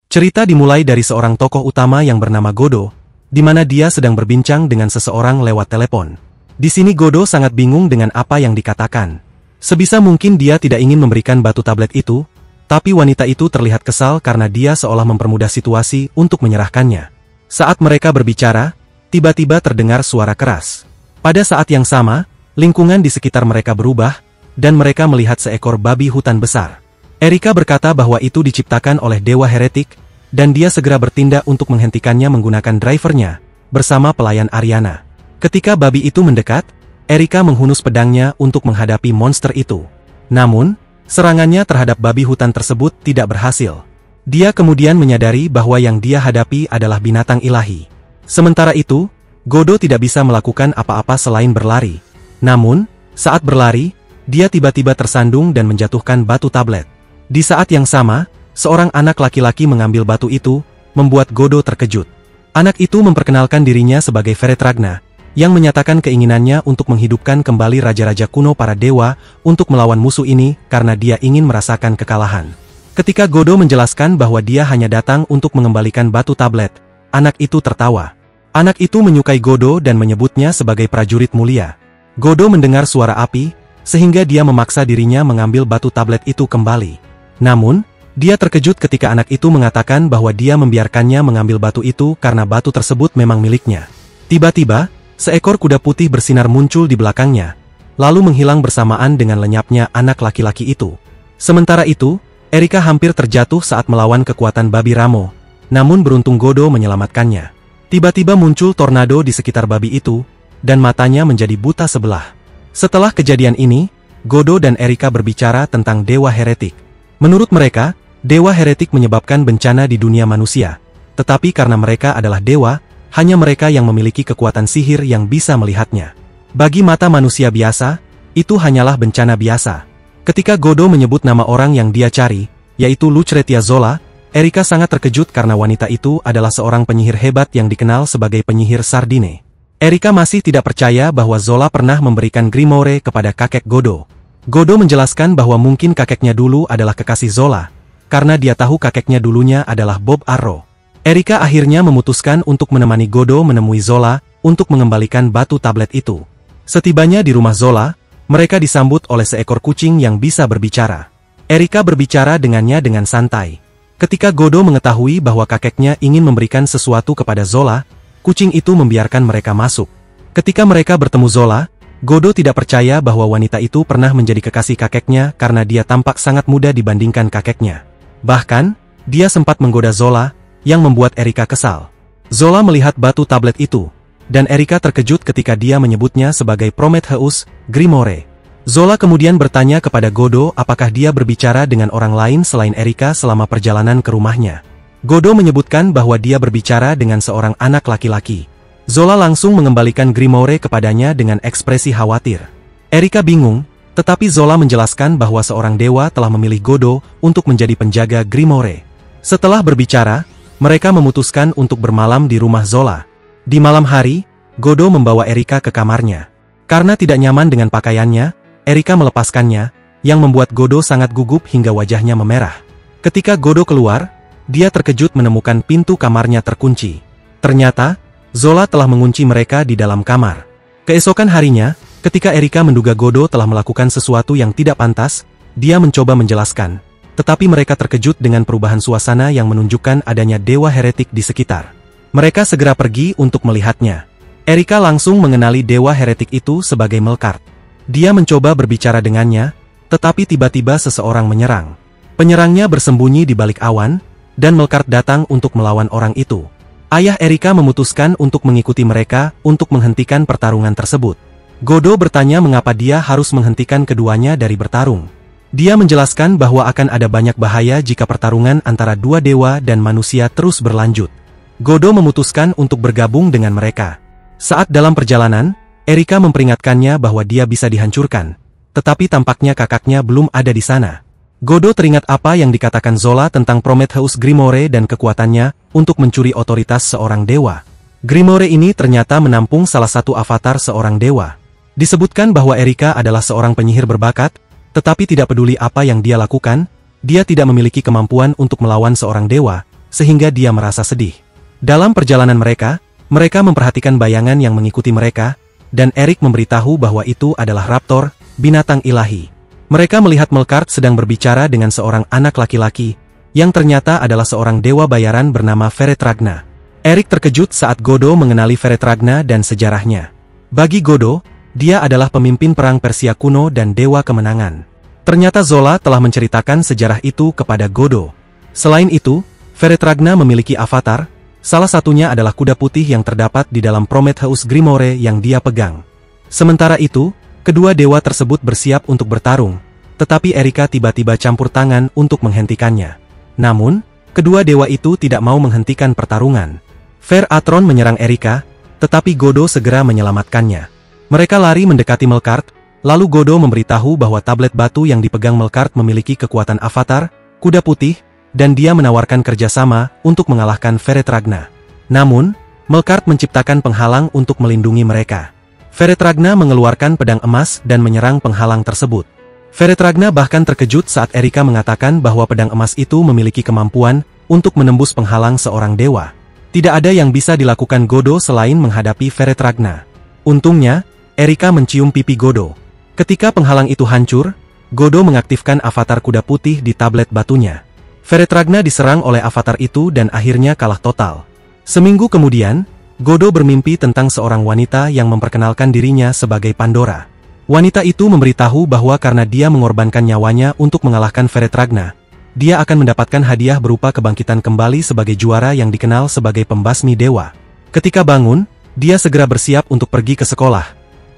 Cerita dimulai dari seorang tokoh utama yang bernama Godo, di mana dia sedang berbincang dengan seseorang lewat telepon. Di sini Godo sangat bingung dengan apa yang dikatakan. Sebisa mungkin dia tidak ingin memberikan batu tablet itu, tapi wanita itu terlihat kesal karena dia seolah mempermudah situasi untuk menyerahkannya. Saat mereka berbicara, tiba-tiba terdengar suara keras. Pada saat yang sama, lingkungan di sekitar mereka berubah, dan mereka melihat seekor babi hutan besar. Erika berkata bahwa itu diciptakan oleh dewa heretik, dan dia segera bertindak untuk menghentikannya menggunakan drivernya, bersama pelayan Ariana. Ketika babi itu mendekat, Erika menghunus pedangnya untuk menghadapi monster itu. Namun, serangannya terhadap babi hutan tersebut tidak berhasil. Dia kemudian menyadari bahwa yang dia hadapi adalah binatang ilahi. Sementara itu, Godo tidak bisa melakukan apa-apa selain berlari. Namun, saat berlari, dia tiba-tiba tersandung dan menjatuhkan batu tablet. Di saat yang sama, seorang anak laki-laki mengambil batu itu, membuat Godo terkejut. Anak itu memperkenalkan dirinya sebagai Feretragna, yang menyatakan keinginannya untuk menghidupkan kembali raja-raja kuno para dewa untuk melawan musuh ini karena dia ingin merasakan kekalahan. Ketika Godo menjelaskan bahwa dia hanya datang untuk mengembalikan batu tablet, anak itu tertawa. Anak itu menyukai Godo dan menyebutnya sebagai prajurit mulia. Godo mendengar suara api, sehingga dia memaksa dirinya mengambil batu tablet itu kembali. Namun, dia terkejut ketika anak itu mengatakan bahwa dia membiarkannya mengambil batu itu karena batu tersebut memang miliknya. Tiba-tiba, seekor kuda putih bersinar muncul di belakangnya, lalu menghilang bersamaan dengan lenyapnya anak laki-laki itu. Sementara itu, Erika hampir terjatuh saat melawan kekuatan babi Ramo, namun beruntung Godo menyelamatkannya. Tiba-tiba muncul tornado di sekitar babi itu, dan matanya menjadi buta sebelah. Setelah kejadian ini, Godo dan Erika berbicara tentang dewa heretik. Menurut mereka, dewa heretik menyebabkan bencana di dunia manusia, tetapi karena mereka adalah dewa, hanya mereka yang memiliki kekuatan sihir yang bisa melihatnya. Bagi mata manusia biasa, itu hanyalah bencana biasa. Ketika Godo menyebut nama orang yang dia cari, yaitu Lucretia Zola, Erika sangat terkejut karena wanita itu adalah seorang penyihir hebat yang dikenal sebagai penyihir Sardine. Erika masih tidak percaya bahwa Zola pernah memberikan Grimoire kepada kakek Godo. Godo menjelaskan bahwa mungkin kakeknya dulu adalah kekasih Zola, karena dia tahu kakeknya dulunya adalah Bob Arrow. Erika akhirnya memutuskan untuk menemani Godo menemui Zola untuk mengembalikan batu tablet itu. Setibanya di rumah Zola, mereka disambut oleh seekor kucing yang bisa berbicara. Erika berbicara dengannya dengan santai. Ketika Godo mengetahui bahwa kakeknya ingin memberikan sesuatu kepada Zola, kucing itu membiarkan mereka masuk. Ketika mereka bertemu Zola, Godo tidak percaya bahwa wanita itu pernah menjadi kekasih kakeknya karena dia tampak sangat muda dibandingkan kakeknya. Bahkan, dia sempat menggoda Zola, yang membuat Erika kesal. Zola melihat batu tablet itu, dan Erika terkejut ketika dia menyebutnya sebagai Prometheus Grimoire. Zola kemudian bertanya kepada Godo apakah dia berbicara dengan orang lain selain Erika selama perjalanan ke rumahnya. Godo menyebutkan bahwa dia berbicara dengan seorang anak laki-laki. Zola langsung mengembalikan Grimoire kepadanya dengan ekspresi khawatir. Erika bingung, tetapi Zola menjelaskan bahwa seorang dewa telah memilih Godo untuk menjadi penjaga Grimoire. Setelah berbicara, mereka memutuskan untuk bermalam di rumah Zola. Di malam hari, Godo membawa Erika ke kamarnya. Karena tidak nyaman dengan pakaiannya, Erika melepaskannya, yang membuat Godo sangat gugup hingga wajahnya memerah. Ketika Godo keluar, dia terkejut menemukan pintu kamarnya terkunci. Ternyata, Zola telah mengunci mereka di dalam kamar. Keesokan harinya, ketika Erika menduga Godo telah melakukan sesuatu yang tidak pantas, dia mencoba menjelaskan. Tetapi mereka terkejut dengan perubahan suasana yang menunjukkan adanya dewa heretik di sekitar. Mereka segera pergi untuk melihatnya. Erika langsung mengenali dewa heretik itu sebagai Melkart. Dia mencoba berbicara dengannya, tetapi tiba-tiba seseorang menyerang. Penyerangnya bersembunyi di balik awan, dan Melkart datang untuk melawan orang itu. Ayah Erika memutuskan untuk mengikuti mereka untuk menghentikan pertarungan tersebut. Godo bertanya mengapa dia harus menghentikan keduanya dari bertarung. Dia menjelaskan bahwa akan ada banyak bahaya jika pertarungan antara dua dewa dan manusia terus berlanjut. Godo memutuskan untuk bergabung dengan mereka. Saat dalam perjalanan, Erika memperingatkannya bahwa dia bisa dihancurkan, tetapi tampaknya kakaknya belum ada di sana. Godo teringat apa yang dikatakan Zola tentang Prometheus Grimoire dan kekuatannya untuk mencuri otoritas seorang dewa. Grimoire ini ternyata menampung salah satu avatar seorang dewa. Disebutkan bahwa Erika adalah seorang penyihir berbakat, tetapi tidak peduli apa yang dia lakukan, dia tidak memiliki kemampuan untuk melawan seorang dewa, sehingga dia merasa sedih. Dalam perjalanan mereka memperhatikan bayangan yang mengikuti mereka, dan Eric memberitahu bahwa itu adalah raptor, binatang ilahi. Mereka melihat Melkart sedang berbicara dengan seorang anak laki-laki, yang ternyata adalah seorang dewa bayaran bernama Feretragna. Eric terkejut saat Godo mengenali Feretragna dan sejarahnya. Bagi Godo, dia adalah pemimpin perang Persia kuno dan dewa kemenangan. Ternyata Zola telah menceritakan sejarah itu kepada Godo. Selain itu, Feretragna memiliki avatar, salah satunya adalah kuda putih yang terdapat di dalam Prometheus Grimoire yang dia pegang. Sementara itu, kedua dewa tersebut bersiap untuk bertarung, tetapi Erika tiba-tiba campur tangan untuk menghentikannya. Namun, kedua dewa itu tidak mau menghentikan pertarungan. Fer Atron menyerang Erika, tetapi Godo segera menyelamatkannya. Mereka lari mendekati Melkart, lalu Godo memberitahu bahwa tablet batu yang dipegang Melkart memiliki kekuatan avatar, kuda putih, dan dia menawarkan kerjasama untuk mengalahkan Feretragna. Namun, Melkart menciptakan penghalang untuk melindungi mereka. Feretragna mengeluarkan pedang emas dan menyerang penghalang tersebut. Feretragna bahkan terkejut saat Erika mengatakan bahwa pedang emas itu memiliki kemampuan untuk menembus penghalang seorang dewa. Tidak ada yang bisa dilakukan Godo selain menghadapi Feretragna. Untungnya, Erika mencium pipi Godo. Ketika penghalang itu hancur, Godo mengaktifkan avatar kuda putih di tablet batunya. Feretragna diserang oleh avatar itu dan akhirnya kalah total. Seminggu kemudian, Godo bermimpi tentang seorang wanita yang memperkenalkan dirinya sebagai Pandora. Wanita itu memberitahu bahwa karena dia mengorbankan nyawanya untuk mengalahkan Feretragna, dia akan mendapatkan hadiah berupa kebangkitan kembali sebagai juara yang dikenal sebagai pembasmi dewa. Ketika bangun, dia segera bersiap untuk pergi ke sekolah,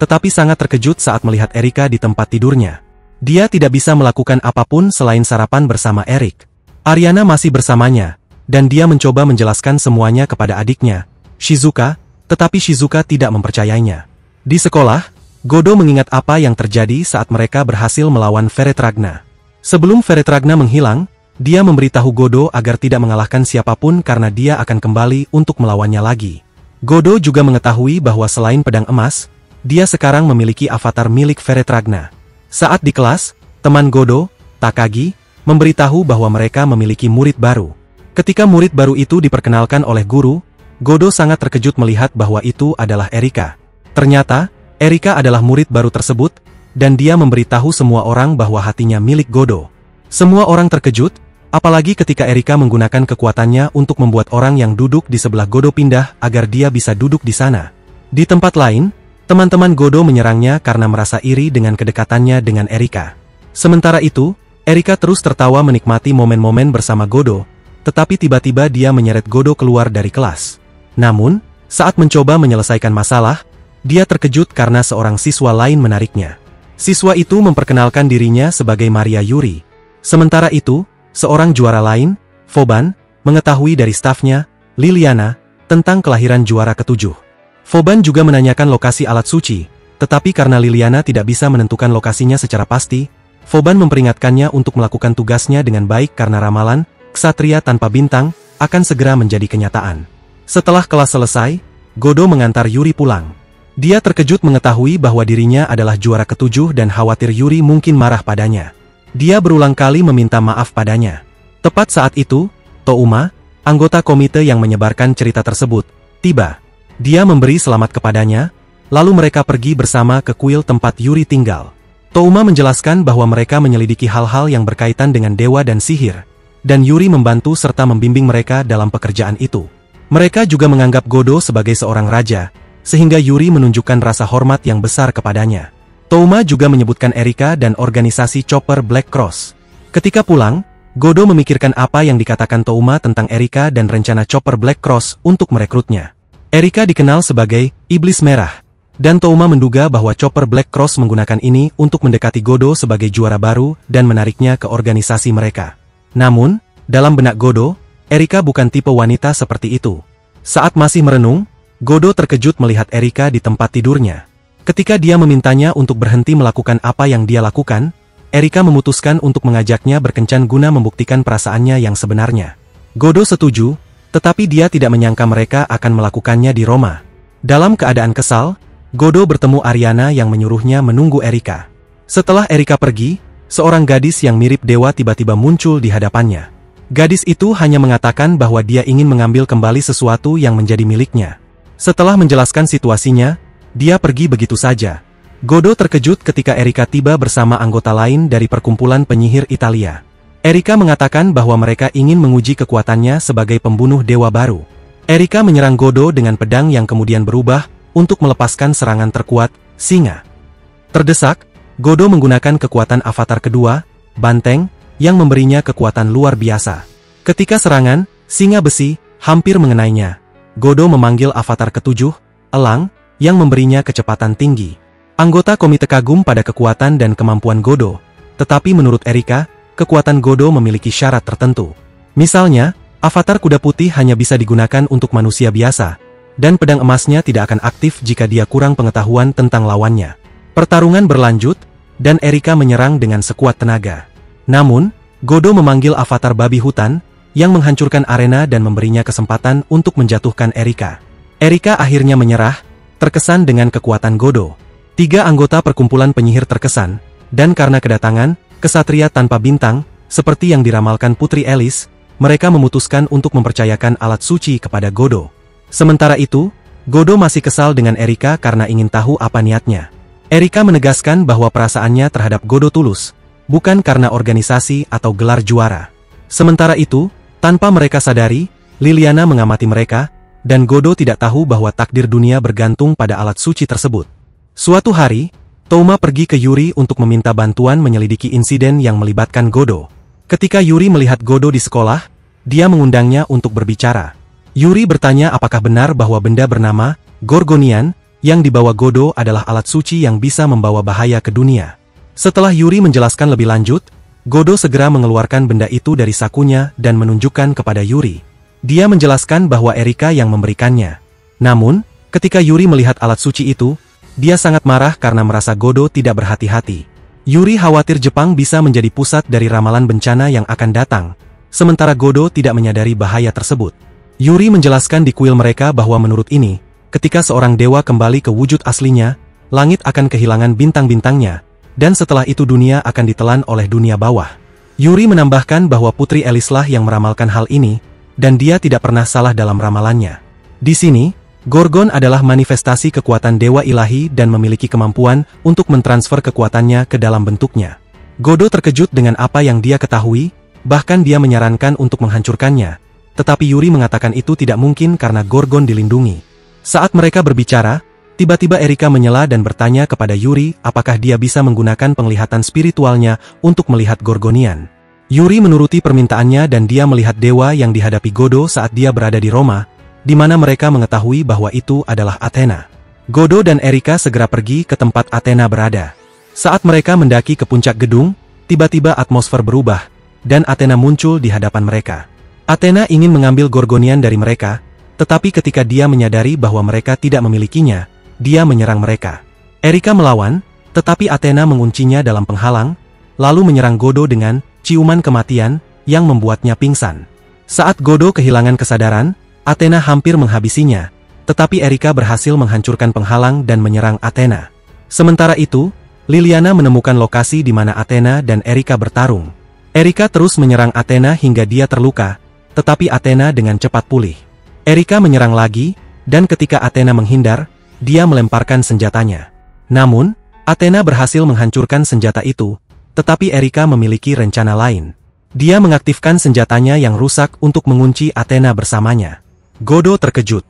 tetapi sangat terkejut saat melihat Erika di tempat tidurnya. Dia tidak bisa melakukan apapun selain sarapan bersama Eric. Ariana masih bersamanya, dan dia mencoba menjelaskan semuanya kepada adiknya, Shizuka, tetapi Shizuka tidak mempercayainya. Di sekolah, Godo mengingat apa yang terjadi saat mereka berhasil melawan Feretragna. Sebelum Feretragna menghilang, dia memberitahu Godo agar tidak mengalahkan siapapun karena dia akan kembali untuk melawannya lagi. Godo juga mengetahui bahwa selain pedang emas, dia sekarang memiliki avatar milik Feretragna. Saat di kelas, teman Godo, Takagi, memberitahu bahwa mereka memiliki murid baru. Ketika murid baru itu diperkenalkan oleh guru, Godo sangat terkejut melihat bahwa itu adalah Erika. Ternyata, Erika adalah murid baru tersebut, dan dia memberitahu semua orang bahwa hatinya milik Godo. Semua orang terkejut, apalagi ketika Erika menggunakan kekuatannya untuk membuat orang yang duduk di sebelah Godo pindah agar dia bisa duduk di sana. Di tempat lain, teman-teman Godo menyerangnya karena merasa iri dengan kedekatannya dengan Erika. Sementara itu, Erika terus tertawa menikmati momen-momen bersama Godo, tetapi tiba-tiba dia menyeret Godo keluar dari kelas. Namun, saat mencoba menyelesaikan masalah, dia terkejut karena seorang siswa lain menariknya. Siswa itu memperkenalkan dirinya sebagai Maria Yuri. Sementara itu, seorang juara lain, Foban, mengetahui dari stafnya, Liliana, tentang kelahiran juara ketujuh. Foban juga menanyakan lokasi alat suci, tetapi karena Liliana tidak bisa menentukan lokasinya secara pasti, Foban memperingatkannya untuk melakukan tugasnya dengan baik karena ramalan, ksatria tanpa bintang, akan segera menjadi kenyataan. Setelah kelas selesai, Godo mengantar Yuri pulang. Dia terkejut mengetahui bahwa dirinya adalah juara ketujuh dan khawatir Yuri mungkin marah padanya. Dia berulang kali meminta maaf padanya. Tepat saat itu, Touma, anggota komite yang menyebarkan cerita tersebut, tiba. Dia memberi selamat kepadanya, lalu mereka pergi bersama ke kuil tempat Yuri tinggal. Touma menjelaskan bahwa mereka menyelidiki hal-hal yang berkaitan dengan dewa dan sihir, dan Yuri membantu serta membimbing mereka dalam pekerjaan itu. Mereka juga menganggap Godo sebagai seorang raja, sehingga Yuri menunjukkan rasa hormat yang besar kepadanya. Touma juga menyebutkan Erika dan organisasi Chopper Black Cross. Ketika pulang, Godo memikirkan apa yang dikatakan Touma tentang Erika dan rencana Chopper Black Cross untuk merekrutnya. Erika dikenal sebagai Iblis Merah, dan Touma menduga bahwa Chopper Black Cross menggunakan ini untuk mendekati Godo sebagai juara baru dan menariknya ke organisasi mereka. Namun, dalam benak Godo, Erika bukan tipe wanita seperti itu. Saat masih merenung, Godo terkejut melihat Erika di tempat tidurnya. Ketika dia memintanya untuk berhenti melakukan apa yang dia lakukan, Erika memutuskan untuk mengajaknya berkencan guna membuktikan perasaannya yang sebenarnya. Godo setuju, tetapi dia tidak menyangka mereka akan melakukannya di Roma. Dalam keadaan kesal, Godo bertemu Ariana yang menyuruhnya menunggu Erika. Setelah Erika pergi, seorang gadis yang mirip dewa tiba-tiba muncul di hadapannya. Gadis itu hanya mengatakan bahwa dia ingin mengambil kembali sesuatu yang menjadi miliknya. Setelah menjelaskan situasinya, dia pergi begitu saja. Godo terkejut ketika Erika tiba bersama anggota lain dari perkumpulan penyihir Italia. Erika mengatakan bahwa mereka ingin menguji kekuatannya sebagai pembunuh dewa baru. Erika menyerang Godo dengan pedang yang kemudian berubah untuk melepaskan serangan terkuat, singa. Terdesak, Godo menggunakan kekuatan avatar kedua, banteng, yang memberinya kekuatan luar biasa. Ketika serangan, singa besi, hampir mengenainya. Godo memanggil avatar ketujuh, elang, yang memberinya kecepatan tinggi. Anggota komite kagum pada kekuatan dan kemampuan Godo, tetapi menurut Erika, kekuatan Godo memiliki syarat tertentu. Misalnya, avatar kuda putih hanya bisa digunakan untuk manusia biasa, dan pedang emasnya tidak akan aktif jika dia kurang pengetahuan tentang lawannya. Pertarungan berlanjut, dan Erika menyerang dengan sekuat tenaga. Namun, Godo memanggil avatar babi hutan, yang menghancurkan arena dan memberinya kesempatan untuk menjatuhkan Erika. Erika akhirnya menyerah, terkesan dengan kekuatan Godo. 3 anggota perkumpulan penyihir terkesan, dan karena kedatangan kesatria tanpa bintang, seperti yang diramalkan Putri Alice, mereka memutuskan untuk mempercayakan alat suci kepada Godo. Sementara itu, Godo masih kesal dengan Erika karena ingin tahu apa niatnya. Erika menegaskan bahwa perasaannya terhadap Godo tulus, bukan karena organisasi atau gelar juara. Sementara itu, tanpa mereka sadari, Liliana mengamati mereka, dan Godo tidak tahu bahwa takdir dunia bergantung pada alat suci tersebut. Suatu hari, Touma pergi ke Yuri untuk meminta bantuan menyelidiki insiden yang melibatkan Godo. Ketika Yuri melihat Godo di sekolah, dia mengundangnya untuk berbicara. Yuri bertanya apakah benar bahwa benda bernama Gorgonian yang dibawa Godo adalah alat suci yang bisa membawa bahaya ke dunia. Setelah Yuri menjelaskan lebih lanjut, Godo segera mengeluarkan benda itu dari sakunya dan menunjukkan kepada Yuri. Dia menjelaskan bahwa Erika yang memberikannya. Namun, ketika Yuri melihat alat suci itu, dia sangat marah karena merasa Godo tidak berhati-hati. Yuri khawatir Jepang bisa menjadi pusat dari ramalan bencana yang akan datang, sementara Godo tidak menyadari bahaya tersebut. Yuri menjelaskan di kuil mereka bahwa menurut ini, ketika seorang dewa kembali ke wujud aslinya, langit akan kehilangan bintang-bintangnya, dan setelah itu dunia akan ditelan oleh dunia bawah. Yuri menambahkan bahwa Putri Alice lah yang meramalkan hal ini, dan dia tidak pernah salah dalam ramalannya. Di sini, Gorgon adalah manifestasi kekuatan dewa ilahi dan memiliki kemampuan untuk mentransfer kekuatannya ke dalam bentuknya. Godo terkejut dengan apa yang dia ketahui, bahkan dia menyarankan untuk menghancurkannya, tetapi Yuri mengatakan itu tidak mungkin karena Gorgon dilindungi. Saat mereka berbicara, tiba-tiba Erika menyela dan bertanya kepada Yuri apakah dia bisa menggunakan penglihatan spiritualnya untuk melihat Gorgonian. Yuri menuruti permintaannya dan dia melihat dewa yang dihadapi Godo saat dia berada di Roma, di mana mereka mengetahui bahwa itu adalah Athena. Godo dan Erika segera pergi ke tempat Athena berada. Saat mereka mendaki ke puncak gedung, tiba-tiba atmosfer berubah, dan Athena muncul di hadapan mereka. Athena ingin mengambil Gorgonian dari mereka, tetapi ketika dia menyadari bahwa mereka tidak memilikinya, dia menyerang mereka. Erika melawan, tetapi Athena menguncinya dalam penghalang, lalu menyerang Godo dengan ciuman kematian yang membuatnya pingsan. Saat Godo kehilangan kesadaran, Athena hampir menghabisinya, tetapi Erika berhasil menghancurkan penghalang dan menyerang Athena. Sementara itu, Liliana menemukan lokasi di mana Athena dan Erika bertarung. Erika terus menyerang Athena hingga dia terluka, tetapi Athena dengan cepat pulih. Erika menyerang lagi, dan ketika Athena menghindar, dia melemparkan senjatanya. Namun, Athena berhasil menghancurkan senjata itu, tetapi Erika memiliki rencana lain. Dia mengaktifkan senjatanya yang rusak untuk mengunci Athena bersamanya. Godo terkejut.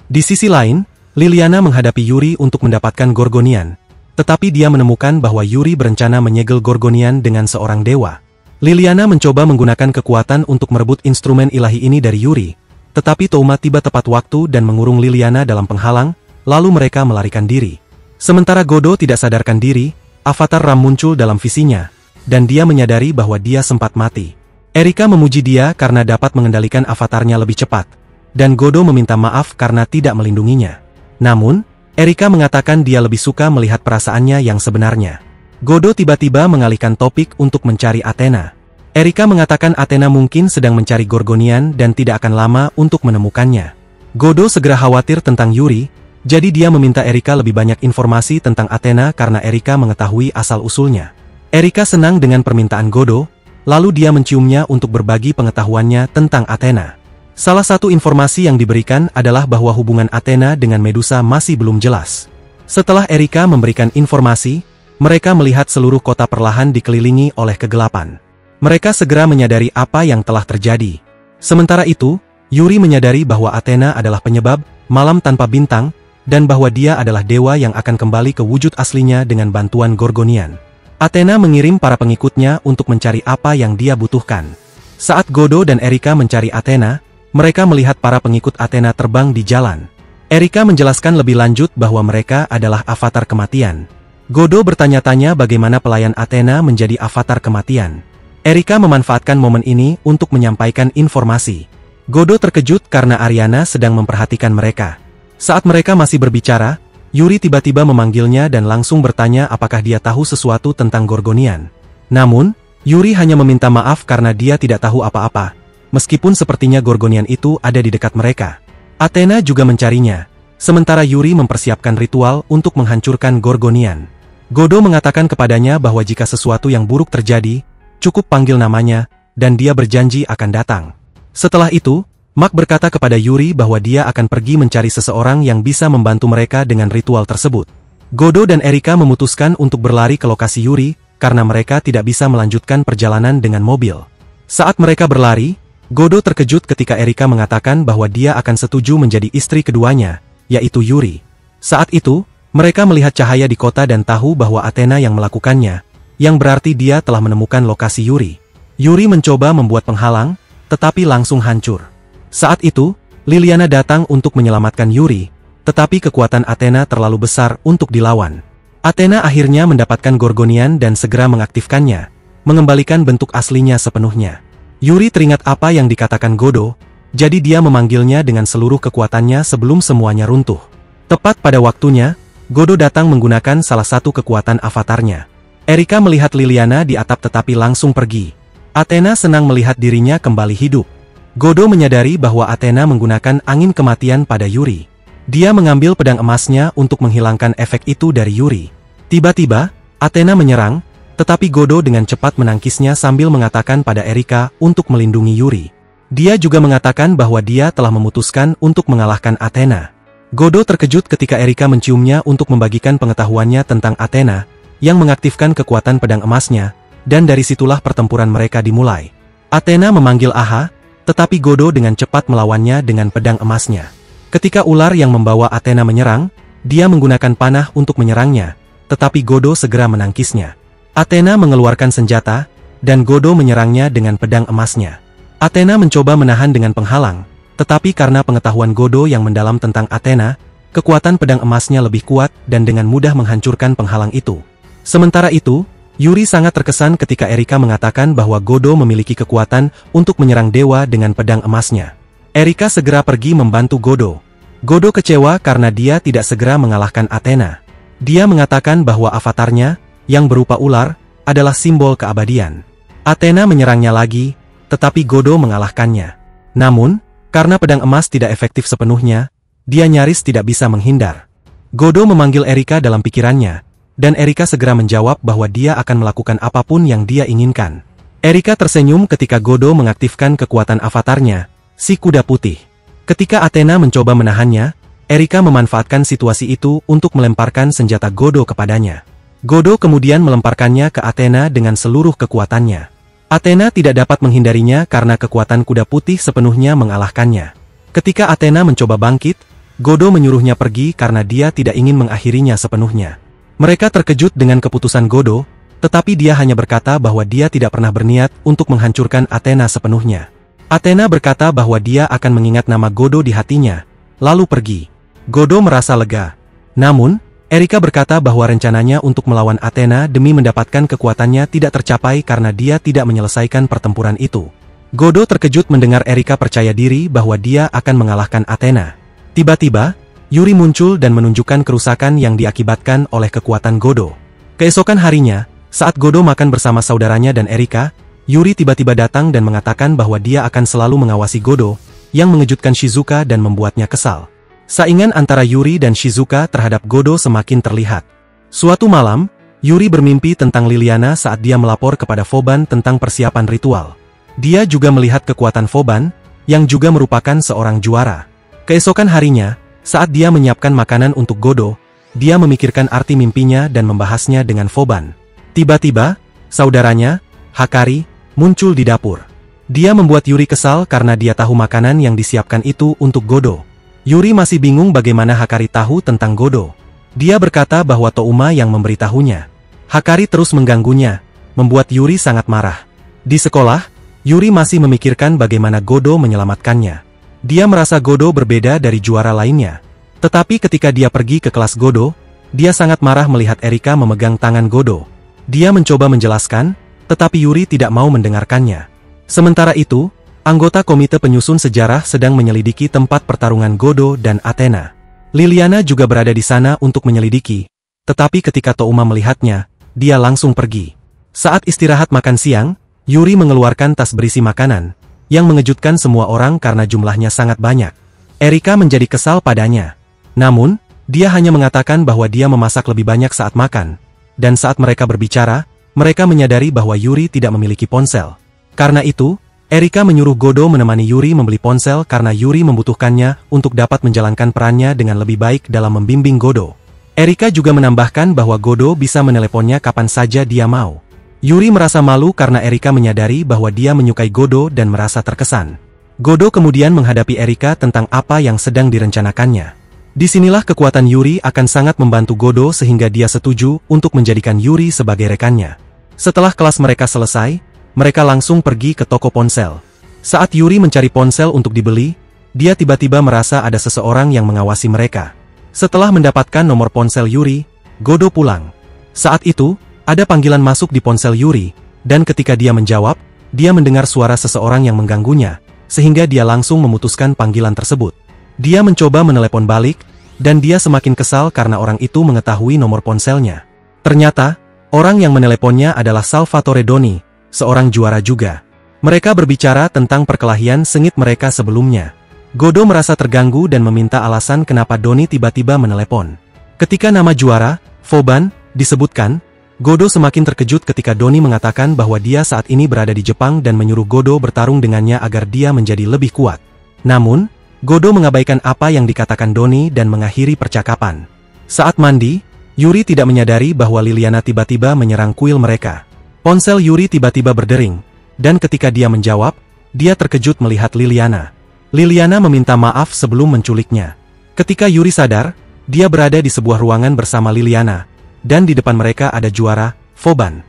Di sisi lain, Liliana menghadapi Yuri untuk mendapatkan Gorgonian, tetapi dia menemukan bahwa Yuri berencana menyegel Gorgonian dengan seorang dewa. Liliana mencoba menggunakan kekuatan untuk merebut instrumen ilahi ini dari Yuri, tetapi Touma tiba tepat waktu dan mengurung Liliana dalam penghalang, lalu mereka melarikan diri. Sementara Godo tidak sadarkan diri, avatar Ram muncul dalam visinya, dan dia menyadari bahwa dia sempat mati. Erika memuji dia karena dapat mengendalikan avatarnya lebih cepat, dan Godo meminta maaf karena tidak melindunginya. Namun, Erika mengatakan dia lebih suka melihat perasaannya yang sebenarnya. Godo tiba-tiba mengalihkan topik untuk mencari Athena. Erika mengatakan Athena mungkin sedang mencari Gorgonian dan tidak akan lama untuk menemukannya. Godo segera khawatir tentang Yuri, jadi dia meminta Erika lebih banyak informasi tentang Athena karena Erika mengetahui asal-usulnya. Erika senang dengan permintaan Godo, lalu dia menciumnya untuk berbagi pengetahuannya tentang Athena. Salah satu informasi yang diberikan adalah bahwa hubungan Athena dengan Medusa masih belum jelas. Setelah Erika memberikan informasi, mereka melihat seluruh kota perlahan dikelilingi oleh kegelapan. Mereka segera menyadari apa yang telah terjadi. Sementara itu, Yuri menyadari bahwa Athena adalah penyebab malam tanpa bintang, dan bahwa dia adalah dewa yang akan kembali ke wujud aslinya dengan bantuan Gorgonian. Athena mengirim para pengikutnya untuk mencari apa yang dia butuhkan. Saat Godo dan Erika mencari Athena, mereka melihat para pengikut Athena terbang di jalan. Erika menjelaskan lebih lanjut bahwa mereka adalah avatar kematian. Godo bertanya-tanya bagaimana pelayan Athena menjadi avatar kematian. Erika memanfaatkan momen ini untuk menyampaikan informasi. Godo terkejut karena Ariana sedang memperhatikan mereka. Saat mereka masih berbicara, Yuri tiba-tiba memanggilnya dan langsung bertanya apakah dia tahu sesuatu tentang Gorgonian. Namun, Yuri hanya meminta maaf karena dia tidak tahu apa-apa, meskipun sepertinya Gorgonian itu ada di dekat mereka. Athena juga mencarinya, sementara Yuri mempersiapkan ritual untuk menghancurkan Gorgonian. Godo mengatakan kepadanya bahwa jika sesuatu yang buruk terjadi, cukup panggil namanya, dan dia berjanji akan datang. Setelah itu, Mak berkata kepada Yuri bahwa dia akan pergi mencari seseorang yang bisa membantu mereka dengan ritual tersebut. Godo dan Erika memutuskan untuk berlari ke lokasi Yuri, karena mereka tidak bisa melanjutkan perjalanan dengan mobil. Saat mereka berlari, Godo terkejut ketika Erika mengatakan bahwa dia akan setuju menjadi istri keduanya, yaitu Yuri. Saat itu, mereka melihat cahaya di kota dan tahu bahwa Athena yang melakukannya, yang berarti dia telah menemukan lokasi Yuri. Yuri mencoba membuat penghalang, tetapi langsung hancur. Saat itu, Liliana datang untuk menyelamatkan Yuri, tetapi kekuatan Athena terlalu besar untuk dilawan. Athena akhirnya mendapatkan Gorgonian dan segera mengaktifkannya, mengembalikan bentuk aslinya sepenuhnya. Yuri teringat apa yang dikatakan Godo, jadi dia memanggilnya dengan seluruh kekuatannya sebelum semuanya runtuh. Tepat pada waktunya, Godo datang menggunakan salah satu kekuatan avatarnya. Erika melihat Liliana di atap tetapi langsung pergi. Athena senang melihat dirinya kembali hidup. Godo menyadari bahwa Athena menggunakan angin kematian pada Yuri. Dia mengambil pedang emasnya untuk menghilangkan efek itu dari Yuri. Tiba-tiba, Athena menyerang, tetapi Godo dengan cepat menangkisnya sambil mengatakan pada Erika untuk melindungi Yuri. Dia juga mengatakan bahwa dia telah memutuskan untuk mengalahkan Athena. Godo terkejut ketika Erika menciumnya untuk membagikan pengetahuannya tentang Athena, yang mengaktifkan kekuatan pedang emasnya, dan dari situlah pertempuran mereka dimulai. Athena memanggil Aha, tetapi Godo dengan cepat melawannya dengan pedang emasnya. Ketika ular yang membawa Athena menyerang, dia menggunakan panah untuk menyerangnya, tetapi Godo segera menangkisnya. Athena mengeluarkan senjata, dan Godo menyerangnya dengan pedang emasnya. Athena mencoba menahan dengan penghalang, tetapi karena pengetahuan Godo yang mendalam tentang Athena, kekuatan pedang emasnya lebih kuat dan dengan mudah menghancurkan penghalang itu. Sementara itu, Yuri sangat terkesan ketika Erika mengatakan bahwa Godo memiliki kekuatan untuk menyerang dewa dengan pedang emasnya. Erika segera pergi membantu Godo. Godo kecewa karena dia tidak segera mengalahkan Athena. Dia mengatakan bahwa avatarnya, yang berupa ular, adalah simbol keabadian. Athena menyerangnya lagi, tetapi Godo mengalahkannya. Namun, karena pedang emas tidak efektif sepenuhnya, dia nyaris tidak bisa menghindar. Godo memanggil Erika dalam pikirannya, dan Erika segera menjawab bahwa dia akan melakukan apapun yang dia inginkan. Erika tersenyum ketika Godo mengaktifkan kekuatan avatarnya, si kuda putih. Ketika Athena mencoba menahannya, Erika memanfaatkan situasi itu untuk melemparkan senjata Godo kepadanya. Godo kemudian melemparkannya ke Athena dengan seluruh kekuatannya. Athena tidak dapat menghindarinya karena kekuatan kuda putih sepenuhnya mengalahkannya. Ketika Athena mencoba bangkit, Godo menyuruhnya pergi karena dia tidak ingin mengakhirinya sepenuhnya. Mereka terkejut dengan keputusan Godo, tetapi dia hanya berkata bahwa dia tidak pernah berniat untuk menghancurkan Athena sepenuhnya. Athena berkata bahwa dia akan mengingat nama Godo di hatinya, lalu pergi. Godo merasa lega. Namun, Erika berkata bahwa rencananya untuk melawan Athena demi mendapatkan kekuatannya tidak tercapai karena dia tidak menyelesaikan pertempuran itu. Godo terkejut mendengar Erika percaya diri bahwa dia akan mengalahkan Athena. Tiba-tiba, Yuri muncul dan menunjukkan kerusakan yang diakibatkan oleh kekuatan Godo. Keesokan harinya, saat Godo makan bersama saudaranya dan Erika, Yuri tiba-tiba datang dan mengatakan bahwa dia akan selalu mengawasi Godo, yang mengejutkan Shizuka dan membuatnya kesal. Saingan antara Yuri dan Shizuka terhadap Godo semakin terlihat. Suatu malam, Yuri bermimpi tentang Liliana saat dia melapor kepada Vauban tentang persiapan ritual. Dia juga melihat kekuatan Vauban, yang juga merupakan seorang juara. Keesokan harinya, saat dia menyiapkan makanan untuk Godo, dia memikirkan arti mimpinya dan membahasnya dengan Vauban. Tiba-tiba, saudaranya, Hakari, muncul di dapur. Dia membuat Yuri kesal karena dia tahu makanan yang disiapkan itu untuk Godo. Yuri masih bingung bagaimana Hakari tahu tentang Godo. Dia berkata bahwa Touma yang memberitahunya. Hakari terus mengganggunya, membuat Yuri sangat marah. Di sekolah, Yuri masih memikirkan bagaimana Godo menyelamatkannya. Dia merasa Godo berbeda dari juara lainnya. Tetapi ketika dia pergi ke kelas Godo, dia sangat marah melihat Erika memegang tangan Godo. Dia mencoba menjelaskan, tetapi Yuri tidak mau mendengarkannya. Sementara itu, anggota komite penyusun sejarah sedang menyelidiki tempat pertarungan Godo dan Athena. Liliana juga berada di sana untuk menyelidiki, tetapi ketika Touma melihatnya, dia langsung pergi. Saat istirahat makan siang, Yuri mengeluarkan tas berisi makanan, yang mengejutkan semua orang karena jumlahnya sangat banyak. Erika menjadi kesal padanya. Namun, dia hanya mengatakan bahwa dia memasak lebih banyak saat makan, dan saat mereka berbicara, mereka menyadari bahwa Yuri tidak memiliki ponsel. Karena itu, Erika menyuruh Godo menemani Yuri membeli ponsel karena Yuri membutuhkannya untuk dapat menjalankan perannya dengan lebih baik dalam membimbing Godo. Erika juga menambahkan bahwa Godo bisa meneleponnya kapan saja dia mau. Yuri merasa malu karena Erika menyadari bahwa dia menyukai Godo dan merasa terkesan. Godo kemudian menghadapi Erika tentang apa yang sedang direncanakannya. Disinilah kekuatan Yuri akan sangat membantu Godo sehingga dia setuju untuk menjadikan Yuri sebagai rekannya. Setelah kelas mereka selesai, mereka langsung pergi ke toko ponsel. Saat Yuri mencari ponsel untuk dibeli, dia tiba-tiba merasa ada seseorang yang mengawasi mereka. Setelah mendapatkan nomor ponsel Yuri, Godo pulang. Saat itu, ada panggilan masuk di ponsel Yuri, dan ketika dia menjawab, dia mendengar suara seseorang yang mengganggunya, sehingga dia langsung memutuskan panggilan tersebut. Dia mencoba menelepon balik, dan dia semakin kesal karena orang itu mengetahui nomor ponselnya. Ternyata, orang yang meneleponnya adalah Salvatore Doni, seorang juara juga. Mereka berbicara tentang perkelahian sengit mereka sebelumnya. Godo merasa terganggu dan meminta alasan kenapa Doni tiba-tiba menelepon. Ketika nama juara, Vauban, disebutkan, Godo semakin terkejut ketika Doni mengatakan bahwa dia saat ini berada di Jepang dan menyuruh Godo bertarung dengannya agar dia menjadi lebih kuat. Namun, Godo mengabaikan apa yang dikatakan Doni dan mengakhiri percakapan. Saat mandi, Yuri tidak menyadari bahwa Liliana tiba-tiba menyerang kuil mereka. Ponsel Yuri tiba-tiba berdering, dan ketika dia menjawab, dia terkejut melihat Liliana. Liliana meminta maaf sebelum menculiknya. Ketika Yuri sadar, dia berada di sebuah ruangan bersama Liliana, dan di depan mereka ada juara, Vauban.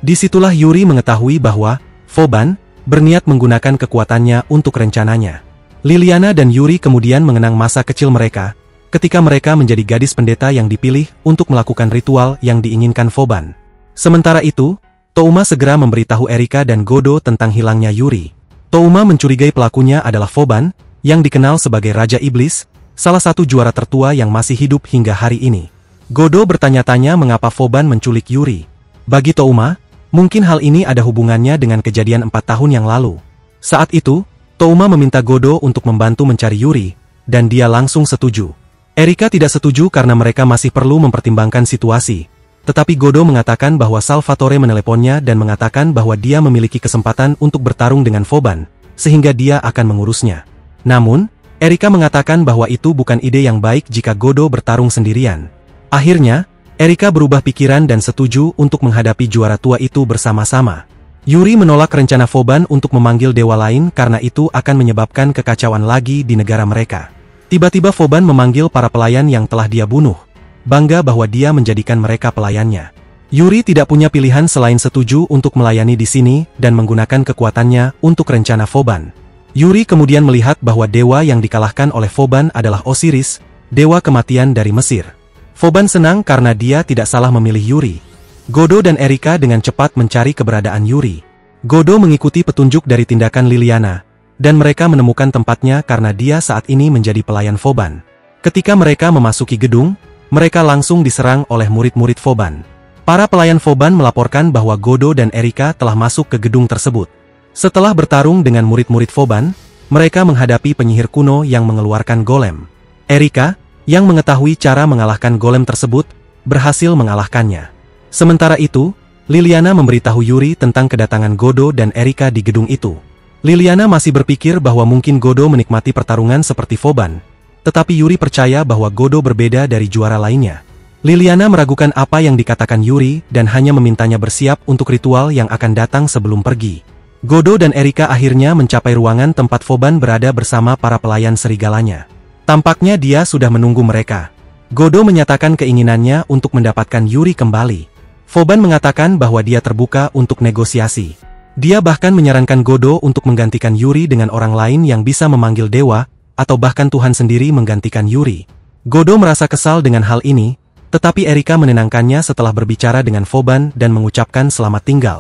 Disitulah Yuri mengetahui bahwa Vauban berniat menggunakan kekuatannya untuk rencananya. Liliana dan Yuri kemudian mengenang masa kecil mereka, ketika mereka menjadi gadis pendeta yang dipilih untuk melakukan ritual yang diinginkan Vauban. Sementara itu, Touma segera memberitahu Erika dan Godo tentang hilangnya Yuri. Touma mencurigai pelakunya adalah Vauban, yang dikenal sebagai Raja Iblis, salah satu juara tertua yang masih hidup hingga hari ini. Godo bertanya-tanya mengapa Vauban menculik Yuri. Bagi Touma, mungkin hal ini ada hubungannya dengan kejadian 4 tahun yang lalu. Saat itu, Touma meminta Godo untuk membantu mencari Yuri, dan dia langsung setuju. Erika tidak setuju karena mereka masih perlu mempertimbangkan situasi. Tetapi Godo mengatakan bahwa Salvatore meneleponnya dan mengatakan bahwa dia memiliki kesempatan untuk bertarung dengan Vauban, sehingga dia akan mengurusnya. Namun, Erika mengatakan bahwa itu bukan ide yang baik jika Godo bertarung sendirian. Akhirnya, Erika berubah pikiran dan setuju untuk menghadapi juara tua itu bersama-sama. Yuri menolak rencana Vauban untuk memanggil dewa lain karena itu akan menyebabkan kekacauan lagi di negara mereka. Tiba-tiba Vauban memanggil para pelayan yang telah dia bunuh. Bangga bahwa dia menjadikan mereka pelayannya. Yuri tidak punya pilihan selain setuju untuk melayani di sini dan menggunakan kekuatannya untuk rencana Vauban. Yuri kemudian melihat bahwa dewa yang dikalahkan oleh Vauban adalah Osiris, dewa kematian dari Mesir. Vauban senang karena dia tidak salah memilih Yuri. Godo dan Erika dengan cepat mencari keberadaan Yuri. Godo mengikuti petunjuk dari tindakan Liliana, dan mereka menemukan tempatnya karena dia saat ini menjadi pelayan Vauban. Ketika mereka memasuki gedung, mereka langsung diserang oleh murid-murid Vauban. Para pelayan Vauban melaporkan bahwa Godo dan Erika telah masuk ke gedung tersebut. Setelah bertarung dengan murid-murid Vauban, mereka menghadapi penyihir kuno yang mengeluarkan golem. Erika, yang mengetahui cara mengalahkan golem tersebut, berhasil mengalahkannya. Sementara itu, Liliana memberitahu Yuri tentang kedatangan Godo dan Erika di gedung itu. Liliana masih berpikir bahwa mungkin Godo menikmati pertarungan seperti Vauban, tetapi Yuri percaya bahwa Godo berbeda dari juara lainnya. Liliana meragukan apa yang dikatakan Yuri dan hanya memintanya bersiap untuk ritual yang akan datang sebelum pergi. Godo dan Erika akhirnya mencapai ruangan tempat Vauban berada bersama para pelayan serigalanya. Tampaknya dia sudah menunggu mereka. Godo menyatakan keinginannya untuk mendapatkan Yuri kembali. Vauban mengatakan bahwa dia terbuka untuk negosiasi. Dia bahkan menyarankan Godo untuk menggantikan Yuri dengan orang lain yang bisa memanggil dewa, atau bahkan Tuhan sendiri menggantikan Yuri. Godo merasa kesal dengan hal ini, tetapi Erika menenangkannya setelah berbicara dengan Vauban dan mengucapkan selamat tinggal.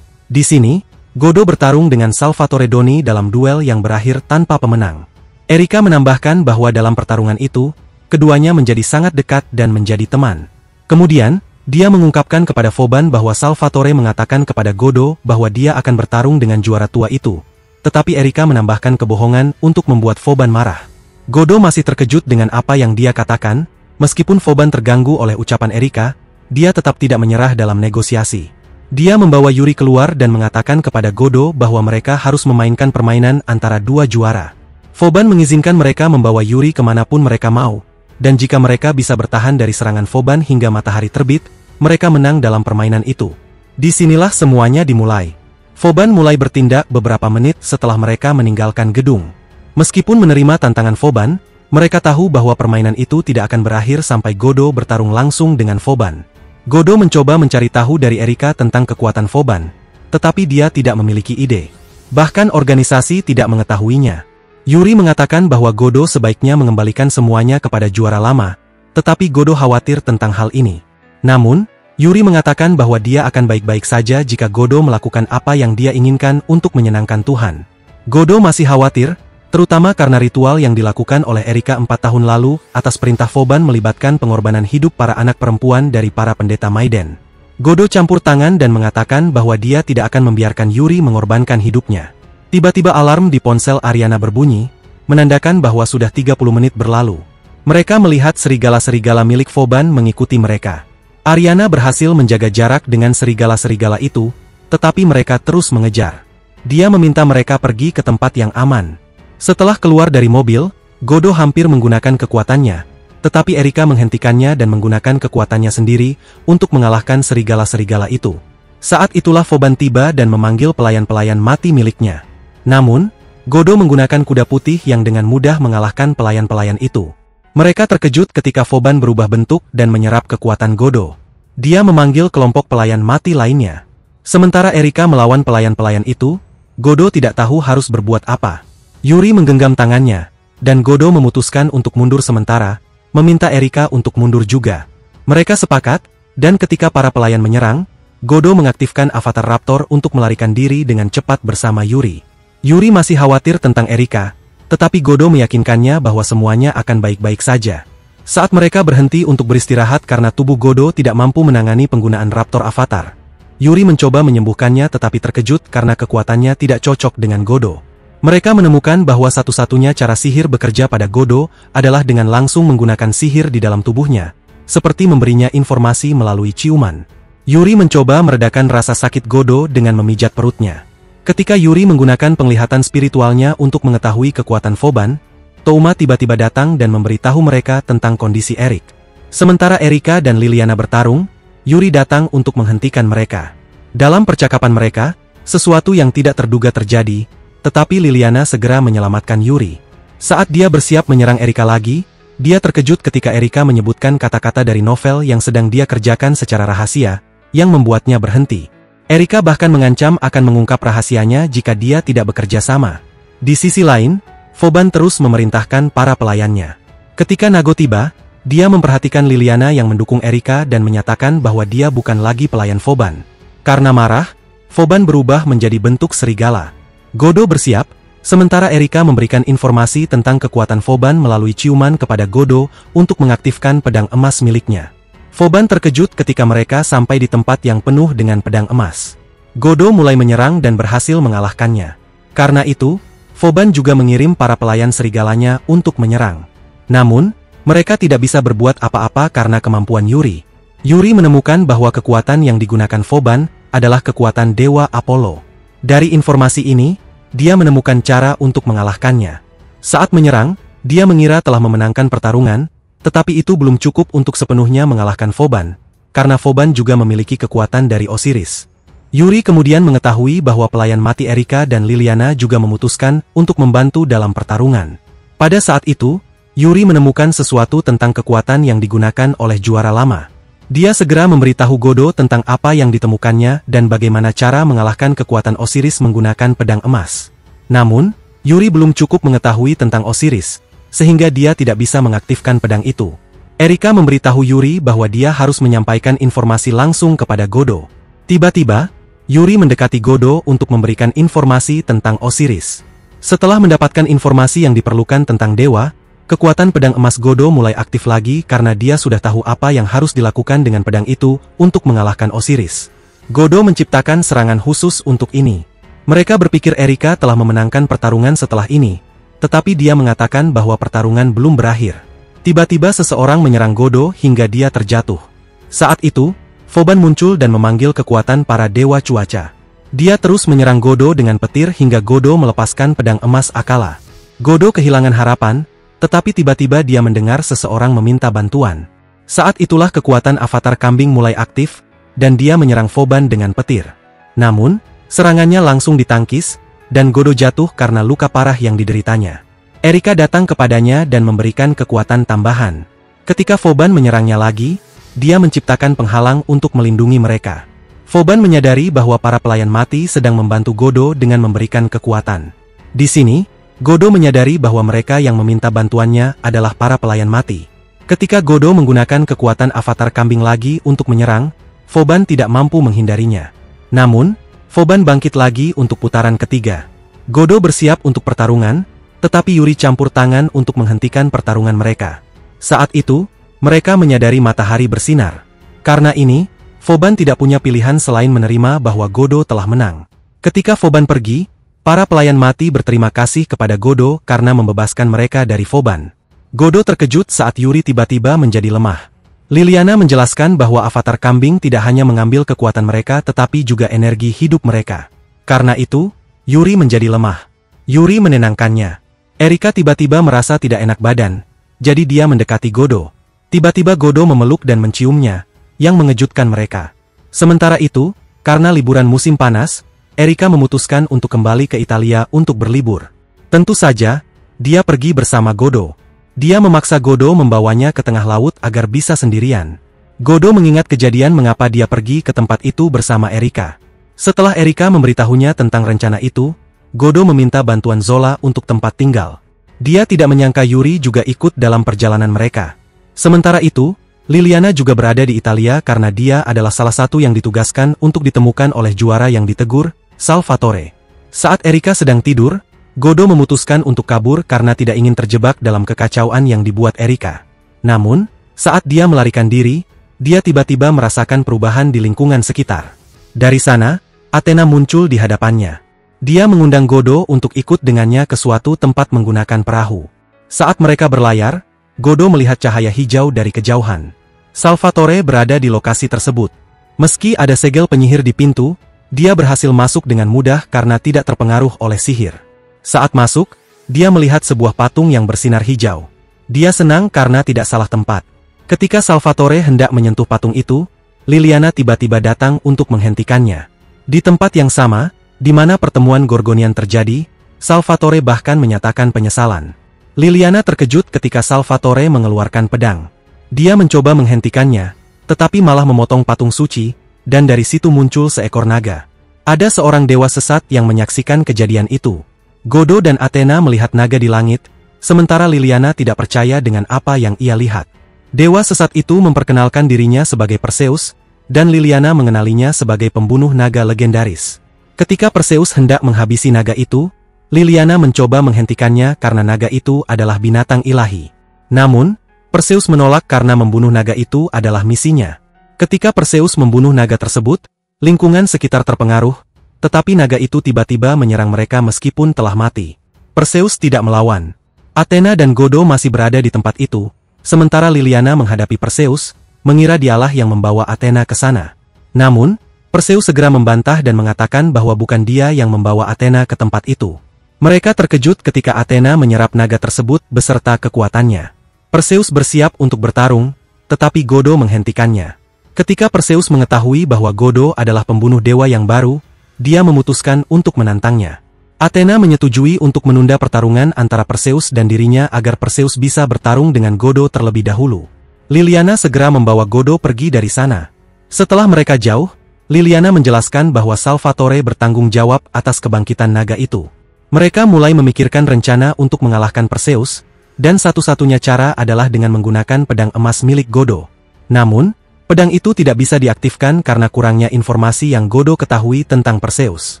Di sini, Godo bertarung dengan Salvatore Doni dalam duel yang berakhir tanpa pemenang. Erika menambahkan bahwa dalam pertarungan itu, keduanya menjadi sangat dekat dan menjadi teman. Kemudian, dia mengungkapkan kepada Vauban bahwa Salvatore mengatakan kepada Godo bahwa dia akan bertarung dengan juara tua itu. Tetapi Erika menambahkan kebohongan untuk membuat Vauban marah. Godo masih terkejut dengan apa yang dia katakan, meskipun Vauban terganggu oleh ucapan Erika, dia tetap tidak menyerah dalam negosiasi. Dia membawa Yuri keluar dan mengatakan kepada Godo bahwa mereka harus memainkan permainan antara dua juara. Vauban mengizinkan mereka membawa Yuri kemanapun mereka mau, dan jika mereka bisa bertahan dari serangan Vauban hingga matahari terbit, mereka menang dalam permainan itu. Disinilah semuanya dimulai. Vauban mulai bertindak beberapa menit setelah mereka meninggalkan gedung. Meskipun menerima tantangan Vauban, mereka tahu bahwa permainan itu tidak akan berakhir sampai Godo bertarung langsung dengan Vauban. Godo mencoba mencari tahu dari Erika tentang kekuatan Vauban, tetapi dia tidak memiliki ide. Bahkan organisasi tidak mengetahuinya. Yuri mengatakan bahwa Godo sebaiknya mengembalikan semuanya kepada juara lama, tetapi Godo khawatir tentang hal ini. Namun, Yuri mengatakan bahwa dia akan baik-baik saja jika Godo melakukan apa yang dia inginkan untuk menyenangkan Tuhan. Godo masih khawatir, terutama karena ritual yang dilakukan oleh Erika 4 tahun lalu atas perintah Vauban melibatkan pengorbanan hidup para anak perempuan dari para pendeta Maiden. Godo campur tangan dan mengatakan bahwa dia tidak akan membiarkan Yuri mengorbankan hidupnya. Tiba-tiba alarm di ponsel Ariana berbunyi, menandakan bahwa sudah 30 menit berlalu. Mereka melihat serigala-serigala milik Vauban mengikuti mereka. Ariana berhasil menjaga jarak dengan serigala-serigala itu, tetapi mereka terus mengejar. Dia meminta mereka pergi ke tempat yang aman. Setelah keluar dari mobil, Godo hampir menggunakan kekuatannya, tetapi Erika menghentikannya dan menggunakan kekuatannya sendiri untuk mengalahkan serigala-serigala itu. Saat itulah Vauban tiba dan memanggil pelayan-pelayan mati miliknya. Namun, Godo menggunakan kuda putih yang dengan mudah mengalahkan pelayan-pelayan itu. Mereka terkejut ketika Vauban berubah bentuk dan menyerap kekuatan Godo. Dia memanggil kelompok pelayan mati lainnya. Sementara Erika melawan pelayan-pelayan itu, Godo tidak tahu harus berbuat apa. Yuri menggenggam tangannya, dan Godo memutuskan untuk mundur sementara, meminta Erika untuk mundur juga. Mereka sepakat, dan ketika para pelayan menyerang, Godo mengaktifkan avatar Raptor untuk melarikan diri dengan cepat bersama Yuri. Yuri masih khawatir tentang Erika, tetapi Godo meyakinkannya bahwa semuanya akan baik-baik saja. Saat mereka berhenti untuk beristirahat karena tubuh Godo tidak mampu menangani penggunaan Raptor Avatar, Yuri mencoba menyembuhkannya tetapi terkejut karena kekuatannya tidak cocok dengan Godo. Mereka menemukan bahwa satu-satunya cara sihir bekerja pada Godo adalah dengan langsung menggunakan sihir di dalam tubuhnya, seperti memberinya informasi melalui ciuman. Yuri mencoba meredakan rasa sakit Godo dengan memijat perutnya. Ketika Yuri menggunakan penglihatan spiritualnya untuk mengetahui kekuatan Vauban, Touma tiba-tiba datang dan memberitahu mereka tentang kondisi Erik. Sementara Erika dan Liliana bertarung, Yuri datang untuk menghentikan mereka. Dalam percakapan mereka, sesuatu yang tidak terduga terjadi, tetapi Liliana segera menyelamatkan Yuri. Saat dia bersiap menyerang Erika lagi, dia terkejut ketika Erika menyebutkan kata-kata dari novel yang sedang dia kerjakan secara rahasia, yang membuatnya berhenti. Erika bahkan mengancam akan mengungkap rahasianya jika dia tidak bekerja sama. Di sisi lain, Vauban terus memerintahkan para pelayannya. Ketika Nago tiba, dia memperhatikan Liliana yang mendukung Erika dan menyatakan bahwa dia bukan lagi pelayan Vauban. Karena marah, Vauban berubah menjadi bentuk serigala. Godo bersiap, sementara Erika memberikan informasi tentang kekuatan Vauban melalui ciuman kepada Godo untuk mengaktifkan pedang emas miliknya. Vauban terkejut ketika mereka sampai di tempat yang penuh dengan pedang emas. Godo mulai menyerang dan berhasil mengalahkannya. Karena itu, Vauban juga mengirim para pelayan serigalanya untuk menyerang. Namun, mereka tidak bisa berbuat apa-apa karena kemampuan Yuri. Yuri menemukan bahwa kekuatan yang digunakan Vauban adalah kekuatan Dewa Apollo. Dari informasi ini, dia menemukan cara untuk mengalahkannya. Saat menyerang, dia mengira telah memenangkan pertarungan, tetapi itu belum cukup untuk sepenuhnya mengalahkan Vauban, karena Vauban juga memiliki kekuatan dari Osiris. Yuri kemudian mengetahui bahwa pelayan mati Erika dan Liliana juga memutuskan untuk membantu dalam pertarungan. Pada saat itu, Yuri menemukan sesuatu tentang kekuatan yang digunakan oleh juara lama. Dia segera memberitahu Godo tentang apa yang ditemukannya dan bagaimana cara mengalahkan kekuatan Osiris menggunakan pedang emas. Namun, Yuri belum cukup mengetahui tentang Osiris, sehingga dia tidak bisa mengaktifkan pedang itu. Erika memberitahu Yuri bahwa dia harus menyampaikan informasi langsung kepada Godo. Tiba-tiba, Yuri mendekati Godo untuk memberikan informasi tentang Osiris. Setelah mendapatkan informasi yang diperlukan tentang dewa, kekuatan pedang emas Godo mulai aktif lagi karena dia sudah tahu apa yang harus dilakukan dengan pedang itu untuk mengalahkan Osiris. Godo menciptakan serangan khusus untuk ini. Mereka berpikir Erika telah memenangkan pertarungan setelah ini, tetapi dia mengatakan bahwa pertarungan belum berakhir. Tiba-tiba seseorang menyerang Godo hingga dia terjatuh. Saat itu, Vauban muncul dan memanggil kekuatan para dewa cuaca. Dia terus menyerang Godo dengan petir hingga Godo melepaskan pedang emas Akala. Godo kehilangan harapan, tetapi tiba-tiba dia mendengar seseorang meminta bantuan. Saat itulah kekuatan avatar kambing mulai aktif, dan dia menyerang Vauban dengan petir. Namun, serangannya langsung ditangkis, dan Godo jatuh karena luka parah yang dideritanya. Erika datang kepadanya dan memberikan kekuatan tambahan. Ketika Vauban menyerangnya lagi, dia menciptakan penghalang untuk melindungi mereka. Vauban menyadari bahwa para pelayan mati sedang membantu Godo dengan memberikan kekuatan. Di sini, Godo menyadari bahwa mereka yang meminta bantuannya adalah para pelayan mati. Ketika Godo menggunakan kekuatan avatar kambing lagi untuk menyerang, Vauban tidak mampu menghindarinya. Namun, Vauban bangkit lagi untuk putaran ketiga. Godo bersiap untuk pertarungan, tetapi Yuri campur tangan untuk menghentikan pertarungan mereka. Saat itu, mereka menyadari matahari bersinar. Karena ini, Vauban tidak punya pilihan selain menerima bahwa Godo telah menang. Ketika Vauban pergi, para pelayan mati berterima kasih kepada Godo karena membebaskan mereka dari Vauban. Godo terkejut saat Yuri tiba-tiba menjadi lemah. Liliana menjelaskan bahwa avatar kambing tidak hanya mengambil kekuatan mereka tetapi juga energi hidup mereka. Karena itu, Yuri menjadi lemah. Yuri menenangkannya. Erika tiba-tiba merasa tidak enak badan, jadi dia mendekati Godo. Tiba-tiba Godo memeluk dan menciumnya, yang mengejutkan mereka. Sementara itu, karena liburan musim panas, Erika memutuskan untuk kembali ke Italia untuk berlibur. Tentu saja, dia pergi bersama Godo. Dia memaksa Godo membawanya ke tengah laut agar bisa sendirian. Godo mengingat kejadian mengapa dia pergi ke tempat itu bersama Erika. Setelah Erika memberitahunya tentang rencana itu, Godo meminta bantuan Zola untuk tempat tinggal. Dia tidak menyangka Yuri juga ikut dalam perjalanan mereka. Sementara itu, Liliana juga berada di Italia karena dia adalah salah satu yang ditugaskan untuk ditemukan oleh juara yang ditegur, Salvatore. Saat Erika sedang tidur, Godo memutuskan untuk kabur karena tidak ingin terjebak dalam kekacauan yang dibuat Erika. Namun, saat dia melarikan diri, dia tiba-tiba merasakan perubahan di lingkungan sekitar. Dari sana, Athena muncul di hadapannya. Dia mengundang Godo untuk ikut dengannya ke suatu tempat menggunakan perahu. Saat mereka berlayar, Godo melihat cahaya hijau dari kejauhan. Salvatore berada di lokasi tersebut. Meski ada segel penyihir di pintu, dia berhasil masuk dengan mudah karena tidak terpengaruh oleh sihir. Saat masuk, dia melihat sebuah patung yang bersinar hijau. Dia senang karena tidak salah tempat. Ketika Salvatore hendak menyentuh patung itu, Liliana tiba-tiba datang untuk menghentikannya. Di tempat yang sama, di mana pertemuan Gorgonian terjadi, Salvatore bahkan menyatakan penyesalan. Liliana terkejut ketika Salvatore mengeluarkan pedang. Dia mencoba menghentikannya, tetapi malah memotong patung suci, dan dari situ muncul seekor naga. Ada seorang dewa sesat yang menyaksikan kejadian itu. Godo dan Athena melihat naga di langit, sementara Liliana tidak percaya dengan apa yang ia lihat. Dewa sesat itu memperkenalkan dirinya sebagai Perseus, dan Liliana mengenalinya sebagai pembunuh naga legendaris. Ketika Perseus hendak menghabisi naga itu, Liliana mencoba menghentikannya karena naga itu adalah binatang ilahi. Namun, Perseus menolak karena membunuh naga itu adalah misinya. Ketika Perseus membunuh naga tersebut, lingkungan sekitar terpengaruh, tetapi naga itu tiba-tiba menyerang mereka meskipun telah mati. Perseus tidak melawan. Athena dan Godo masih berada di tempat itu, sementara Liliana menghadapi Perseus, mengira dialah yang membawa Athena ke sana. Namun, Perseus segera membantah dan mengatakan bahwa bukan dia yang membawa Athena ke tempat itu. Mereka terkejut ketika Athena menyerap naga tersebut beserta kekuatannya. Perseus bersiap untuk bertarung, tetapi Godo menghentikannya. Ketika Perseus mengetahui bahwa Godo adalah pembunuh dewa yang baru, dia memutuskan untuk menantangnya. Athena menyetujui untuk menunda pertarungan antara Perseus dan dirinya agar Perseus bisa bertarung dengan Godo terlebih dahulu. Liliana segera membawa Godo pergi dari sana. Setelah mereka jauh, Liliana menjelaskan bahwa Salvatore bertanggung jawab atas kebangkitan naga itu. Mereka mulai memikirkan rencana untuk mengalahkan Perseus, dan satu-satunya cara adalah dengan menggunakan pedang emas milik Godo. Namun, pedang itu tidak bisa diaktifkan karena kurangnya informasi yang Godo ketahui tentang Perseus.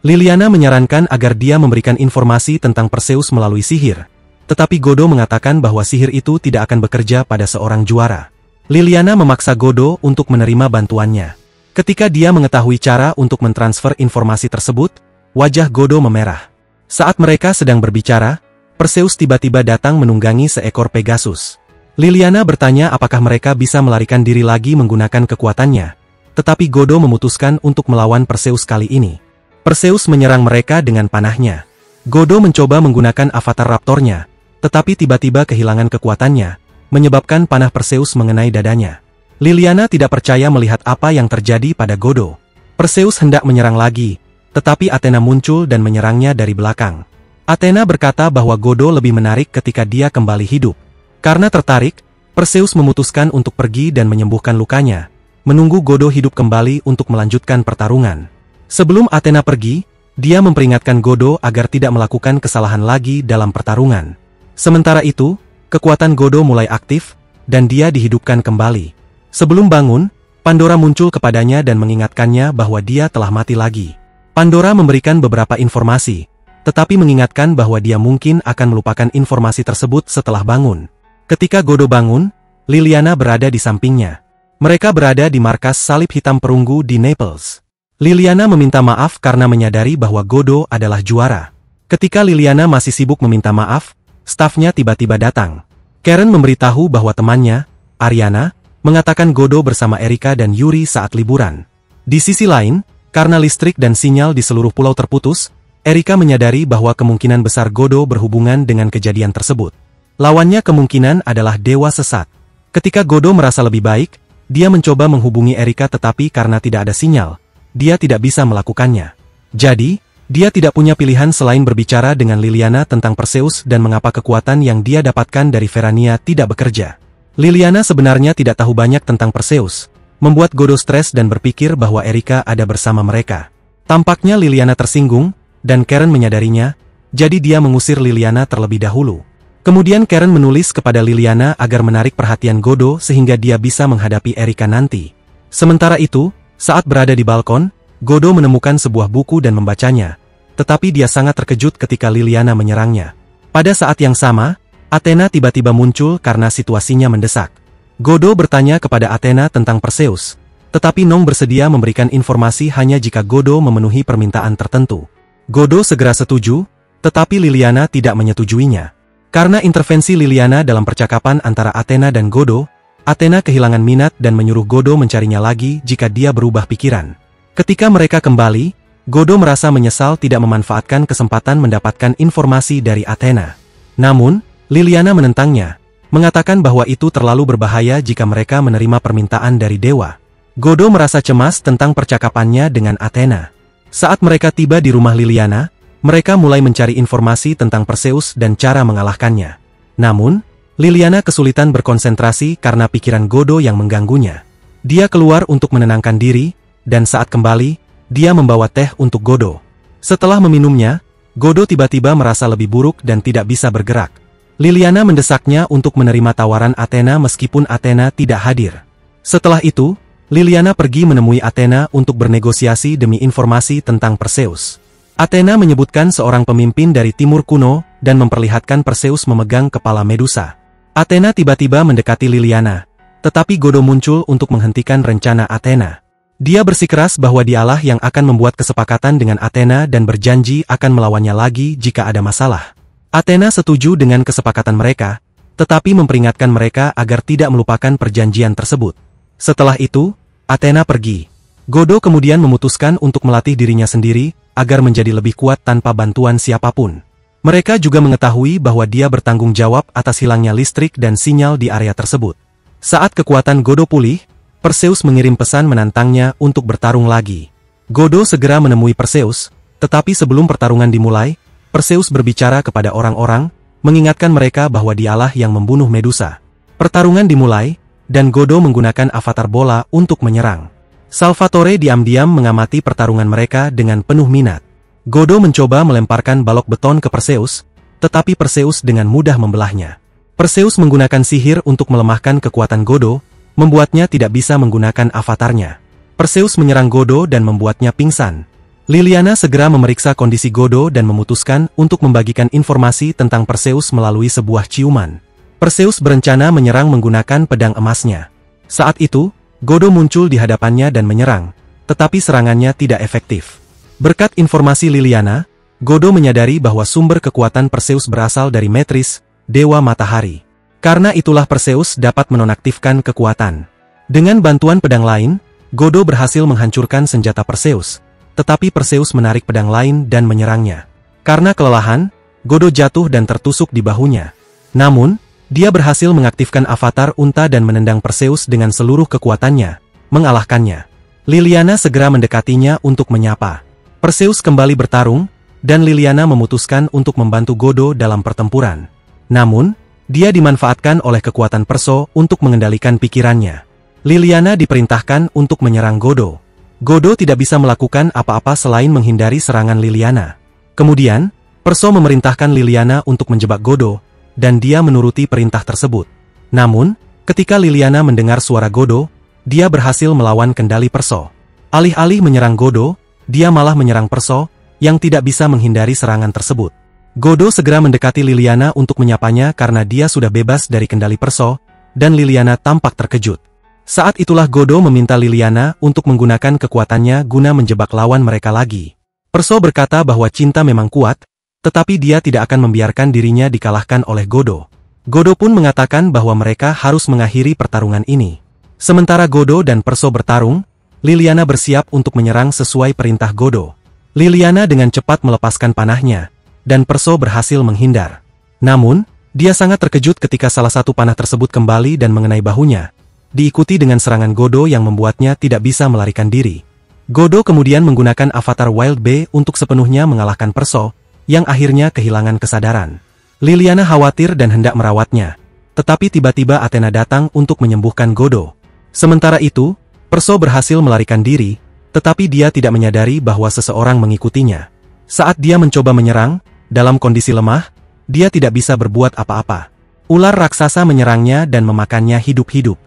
Liliana menyarankan agar dia memberikan informasi tentang Perseus melalui sihir, tetapi Godo mengatakan bahwa sihir itu tidak akan bekerja pada seorang juara. Liliana memaksa Godo untuk menerima bantuannya. Ketika dia mengetahui cara untuk mentransfer informasi tersebut, wajah Godo memerah. Saat mereka sedang berbicara, Perseus tiba-tiba datang menunggangi seekor Pegasus. Liliana bertanya apakah mereka bisa melarikan diri lagi menggunakan kekuatannya, tetapi Godo memutuskan untuk melawan Perseus kali ini. Perseus menyerang mereka dengan panahnya. Godo mencoba menggunakan avatar raptornya, tetapi tiba-tiba kehilangan kekuatannya, menyebabkan panah Perseus mengenai dadanya. Liliana tidak percaya melihat apa yang terjadi pada Godo. Perseus hendak menyerang lagi, tetapi Athena muncul dan menyerangnya dari belakang. Athena berkata bahwa Godo lebih menarik ketika dia kembali hidup. Karena tertarik, Perseus memutuskan untuk pergi dan menyembuhkan lukanya, menunggu Godo hidup kembali untuk melanjutkan pertarungan. Sebelum Athena pergi, dia memperingatkan Godo agar tidak melakukan kesalahan lagi dalam pertarungan. Sementara itu, kekuatan Godo mulai aktif, dan dia dihidupkan kembali. Sebelum bangun, Pandora muncul kepadanya dan mengingatkannya bahwa dia telah mati lagi. Pandora memberikan beberapa informasi, tetapi mengingatkan bahwa dia mungkin akan melupakan informasi tersebut setelah bangun. Ketika Godo bangun, Liliana berada di sampingnya. Mereka berada di markas salib hitam perunggu di Naples. Liliana meminta maaf karena menyadari bahwa Godo adalah juara. Ketika Liliana masih sibuk meminta maaf, stafnya tiba-tiba datang. Karen memberitahu bahwa temannya, Ariana, mengatakan Godo bersama Erika dan Yuri saat liburan. Di sisi lain, karena listrik dan sinyal di seluruh pulau terputus, Erika menyadari bahwa kemungkinan besar Godo berhubungan dengan kejadian tersebut. Lawannya kemungkinan adalah dewa sesat. Ketika Godo merasa lebih baik, dia mencoba menghubungi Erika tetapi karena tidak ada sinyal, dia tidak bisa melakukannya. Jadi, dia tidak punya pilihan selain berbicara dengan Liliana tentang Perseus dan mengapa kekuatan yang dia dapatkan dari Verania tidak bekerja. Liliana sebenarnya tidak tahu banyak tentang Perseus, membuat Godo stres dan berpikir bahwa Erika ada bersama mereka. Tampaknya Liliana tersinggung, dan Karen menyadarinya, jadi dia mengusir Liliana terlebih dahulu. Kemudian Karen menulis kepada Liliana agar menarik perhatian Godo sehingga dia bisa menghadapi Erika nanti. Sementara itu, saat berada di balkon, Godo menemukan sebuah buku dan membacanya, tetapi dia sangat terkejut ketika Liliana menyerangnya. Pada saat yang sama, Athena tiba-tiba muncul karena situasinya mendesak. Godo bertanya kepada Athena tentang Perseus, tetapi Nong bersedia memberikan informasi hanya jika Godo memenuhi permintaan tertentu. Godo segera setuju, tetapi Liliana tidak menyetujuinya. Karena intervensi Liliana dalam percakapan antara Athena dan Godo, Athena kehilangan minat dan menyuruh Godo mencarinya lagi jika dia berubah pikiran. Ketika mereka kembali, Godo merasa menyesal tidak memanfaatkan kesempatan mendapatkan informasi dari Athena. Namun, Liliana menentangnya, mengatakan bahwa itu terlalu berbahaya jika mereka menerima permintaan dari dewa. Godo merasa cemas tentang percakapannya dengan Athena. Saat mereka tiba di rumah Liliana, mereka mulai mencari informasi tentang Perseus dan cara mengalahkannya. Namun, Liliana kesulitan berkonsentrasi karena pikiran Godo yang mengganggunya. Dia keluar untuk menenangkan diri, dan saat kembali, dia membawa teh untuk Godo. Setelah meminumnya, Godo tiba-tiba merasa lebih buruk dan tidak bisa bergerak. Liliana mendesaknya untuk menerima tawaran Athena meskipun Athena tidak hadir. Setelah itu, Liliana pergi menemui Athena untuk bernegosiasi demi informasi tentang Perseus. Athena menyebutkan seorang pemimpin dari timur kuno dan memperlihatkan Perseus memegang kepala Medusa. Athena tiba-tiba mendekati Liliana, tetapi Godo muncul untuk menghentikan rencana Athena. Dia bersikeras bahwa dialah yang akan membuat kesepakatan dengan Athena dan berjanji akan melawannya lagi jika ada masalah. Athena setuju dengan kesepakatan mereka, tetapi memperingatkan mereka agar tidak melupakan perjanjian tersebut. Setelah itu, Athena pergi. Godo kemudian memutuskan untuk melatih dirinya sendiri, agar menjadi lebih kuat tanpa bantuan siapapun. Mereka juga mengetahui bahwa dia bertanggung jawab atas hilangnya listrik dan sinyal di area tersebut. Saat kekuatan Godo pulih, Perseus mengirim pesan menantangnya untuk bertarung lagi. Godo segera menemui Perseus, tetapi sebelum pertarungan dimulai, Perseus berbicara kepada orang-orang, mengingatkan mereka bahwa dialah yang membunuh Medusa. Pertarungan dimulai, dan Godo menggunakan avatar bola untuk menyerang. Salvatore diam-diam mengamati pertarungan mereka dengan penuh minat. Godo mencoba melemparkan balok beton ke Perseus, tetapi Perseus dengan mudah membelahnya. Perseus menggunakan sihir untuk melemahkan kekuatan Godo, membuatnya tidak bisa menggunakan avatarnya. Perseus menyerang Godo dan membuatnya pingsan. Liliana segera memeriksa kondisi Godo dan memutuskan untuk membagikan informasi tentang Perseus melalui sebuah ciuman. Perseus berencana menyerang menggunakan pedang emasnya. Saat itu, Godo muncul di hadapannya dan menyerang, tetapi serangannya tidak efektif. Berkat informasi Liliana, Godo menyadari bahwa sumber kekuatan Perseus berasal dari Metris, dewa matahari. Karena itulah Perseus dapat menonaktifkan kekuatan. Dengan bantuan pedang lain, Godo berhasil menghancurkan senjata Perseus, tetapi Perseus menarik pedang lain dan menyerangnya. Karena kelelahan, Godo jatuh dan tertusuk di bahunya. Namun, dia berhasil mengaktifkan avatar unta dan menendang Perseus dengan seluruh kekuatannya, mengalahkannya. Liliana segera mendekatinya untuk menyapa. Perseus kembali bertarung, dan Liliana memutuskan untuk membantu Godo dalam pertempuran. Namun, dia dimanfaatkan oleh kekuatan Perso untuk mengendalikan pikirannya. Liliana diperintahkan untuk menyerang Godo. Godo tidak bisa melakukan apa-apa selain menghindari serangan Liliana. Kemudian, Perso memerintahkan Liliana untuk menjebak Godo, dan dia menuruti perintah tersebut. Namun, ketika Liliana mendengar suara Godo, dia berhasil melawan kendali Perso. Alih-alih menyerang Godo, dia malah menyerang Perso, yang tidak bisa menghindari serangan tersebut. Godo segera mendekati Liliana untuk menyapanya karena dia sudah bebas dari kendali Perso, dan Liliana tampak terkejut. Saat itulah Godo meminta Liliana untuk menggunakan kekuatannya guna menjebak lawan mereka lagi. Perso berkata bahwa cinta memang kuat, tetapi dia tidak akan membiarkan dirinya dikalahkan oleh Godo. Godo pun mengatakan bahwa mereka harus mengakhiri pertarungan ini. Sementara Godo dan Perso bertarung, Liliana bersiap untuk menyerang sesuai perintah Godo. Liliana dengan cepat melepaskan panahnya, dan Perso berhasil menghindar. Namun, dia sangat terkejut ketika salah satu panah tersebut kembali dan mengenai bahunya, diikuti dengan serangan Godo yang membuatnya tidak bisa melarikan diri. Godo kemudian menggunakan avatar Wild Bee untuk sepenuhnya mengalahkan Perso, yang akhirnya kehilangan kesadaran. Liliana khawatir dan hendak merawatnya, tetapi tiba-tiba Athena datang untuk menyembuhkan Godo. Sementara itu, Perso berhasil melarikan diri, tetapi dia tidak menyadari bahwa seseorang mengikutinya. Saat dia mencoba menyerang, dalam kondisi lemah, dia tidak bisa berbuat apa-apa. Ular raksasa menyerangnya dan memakannya hidup-hidup.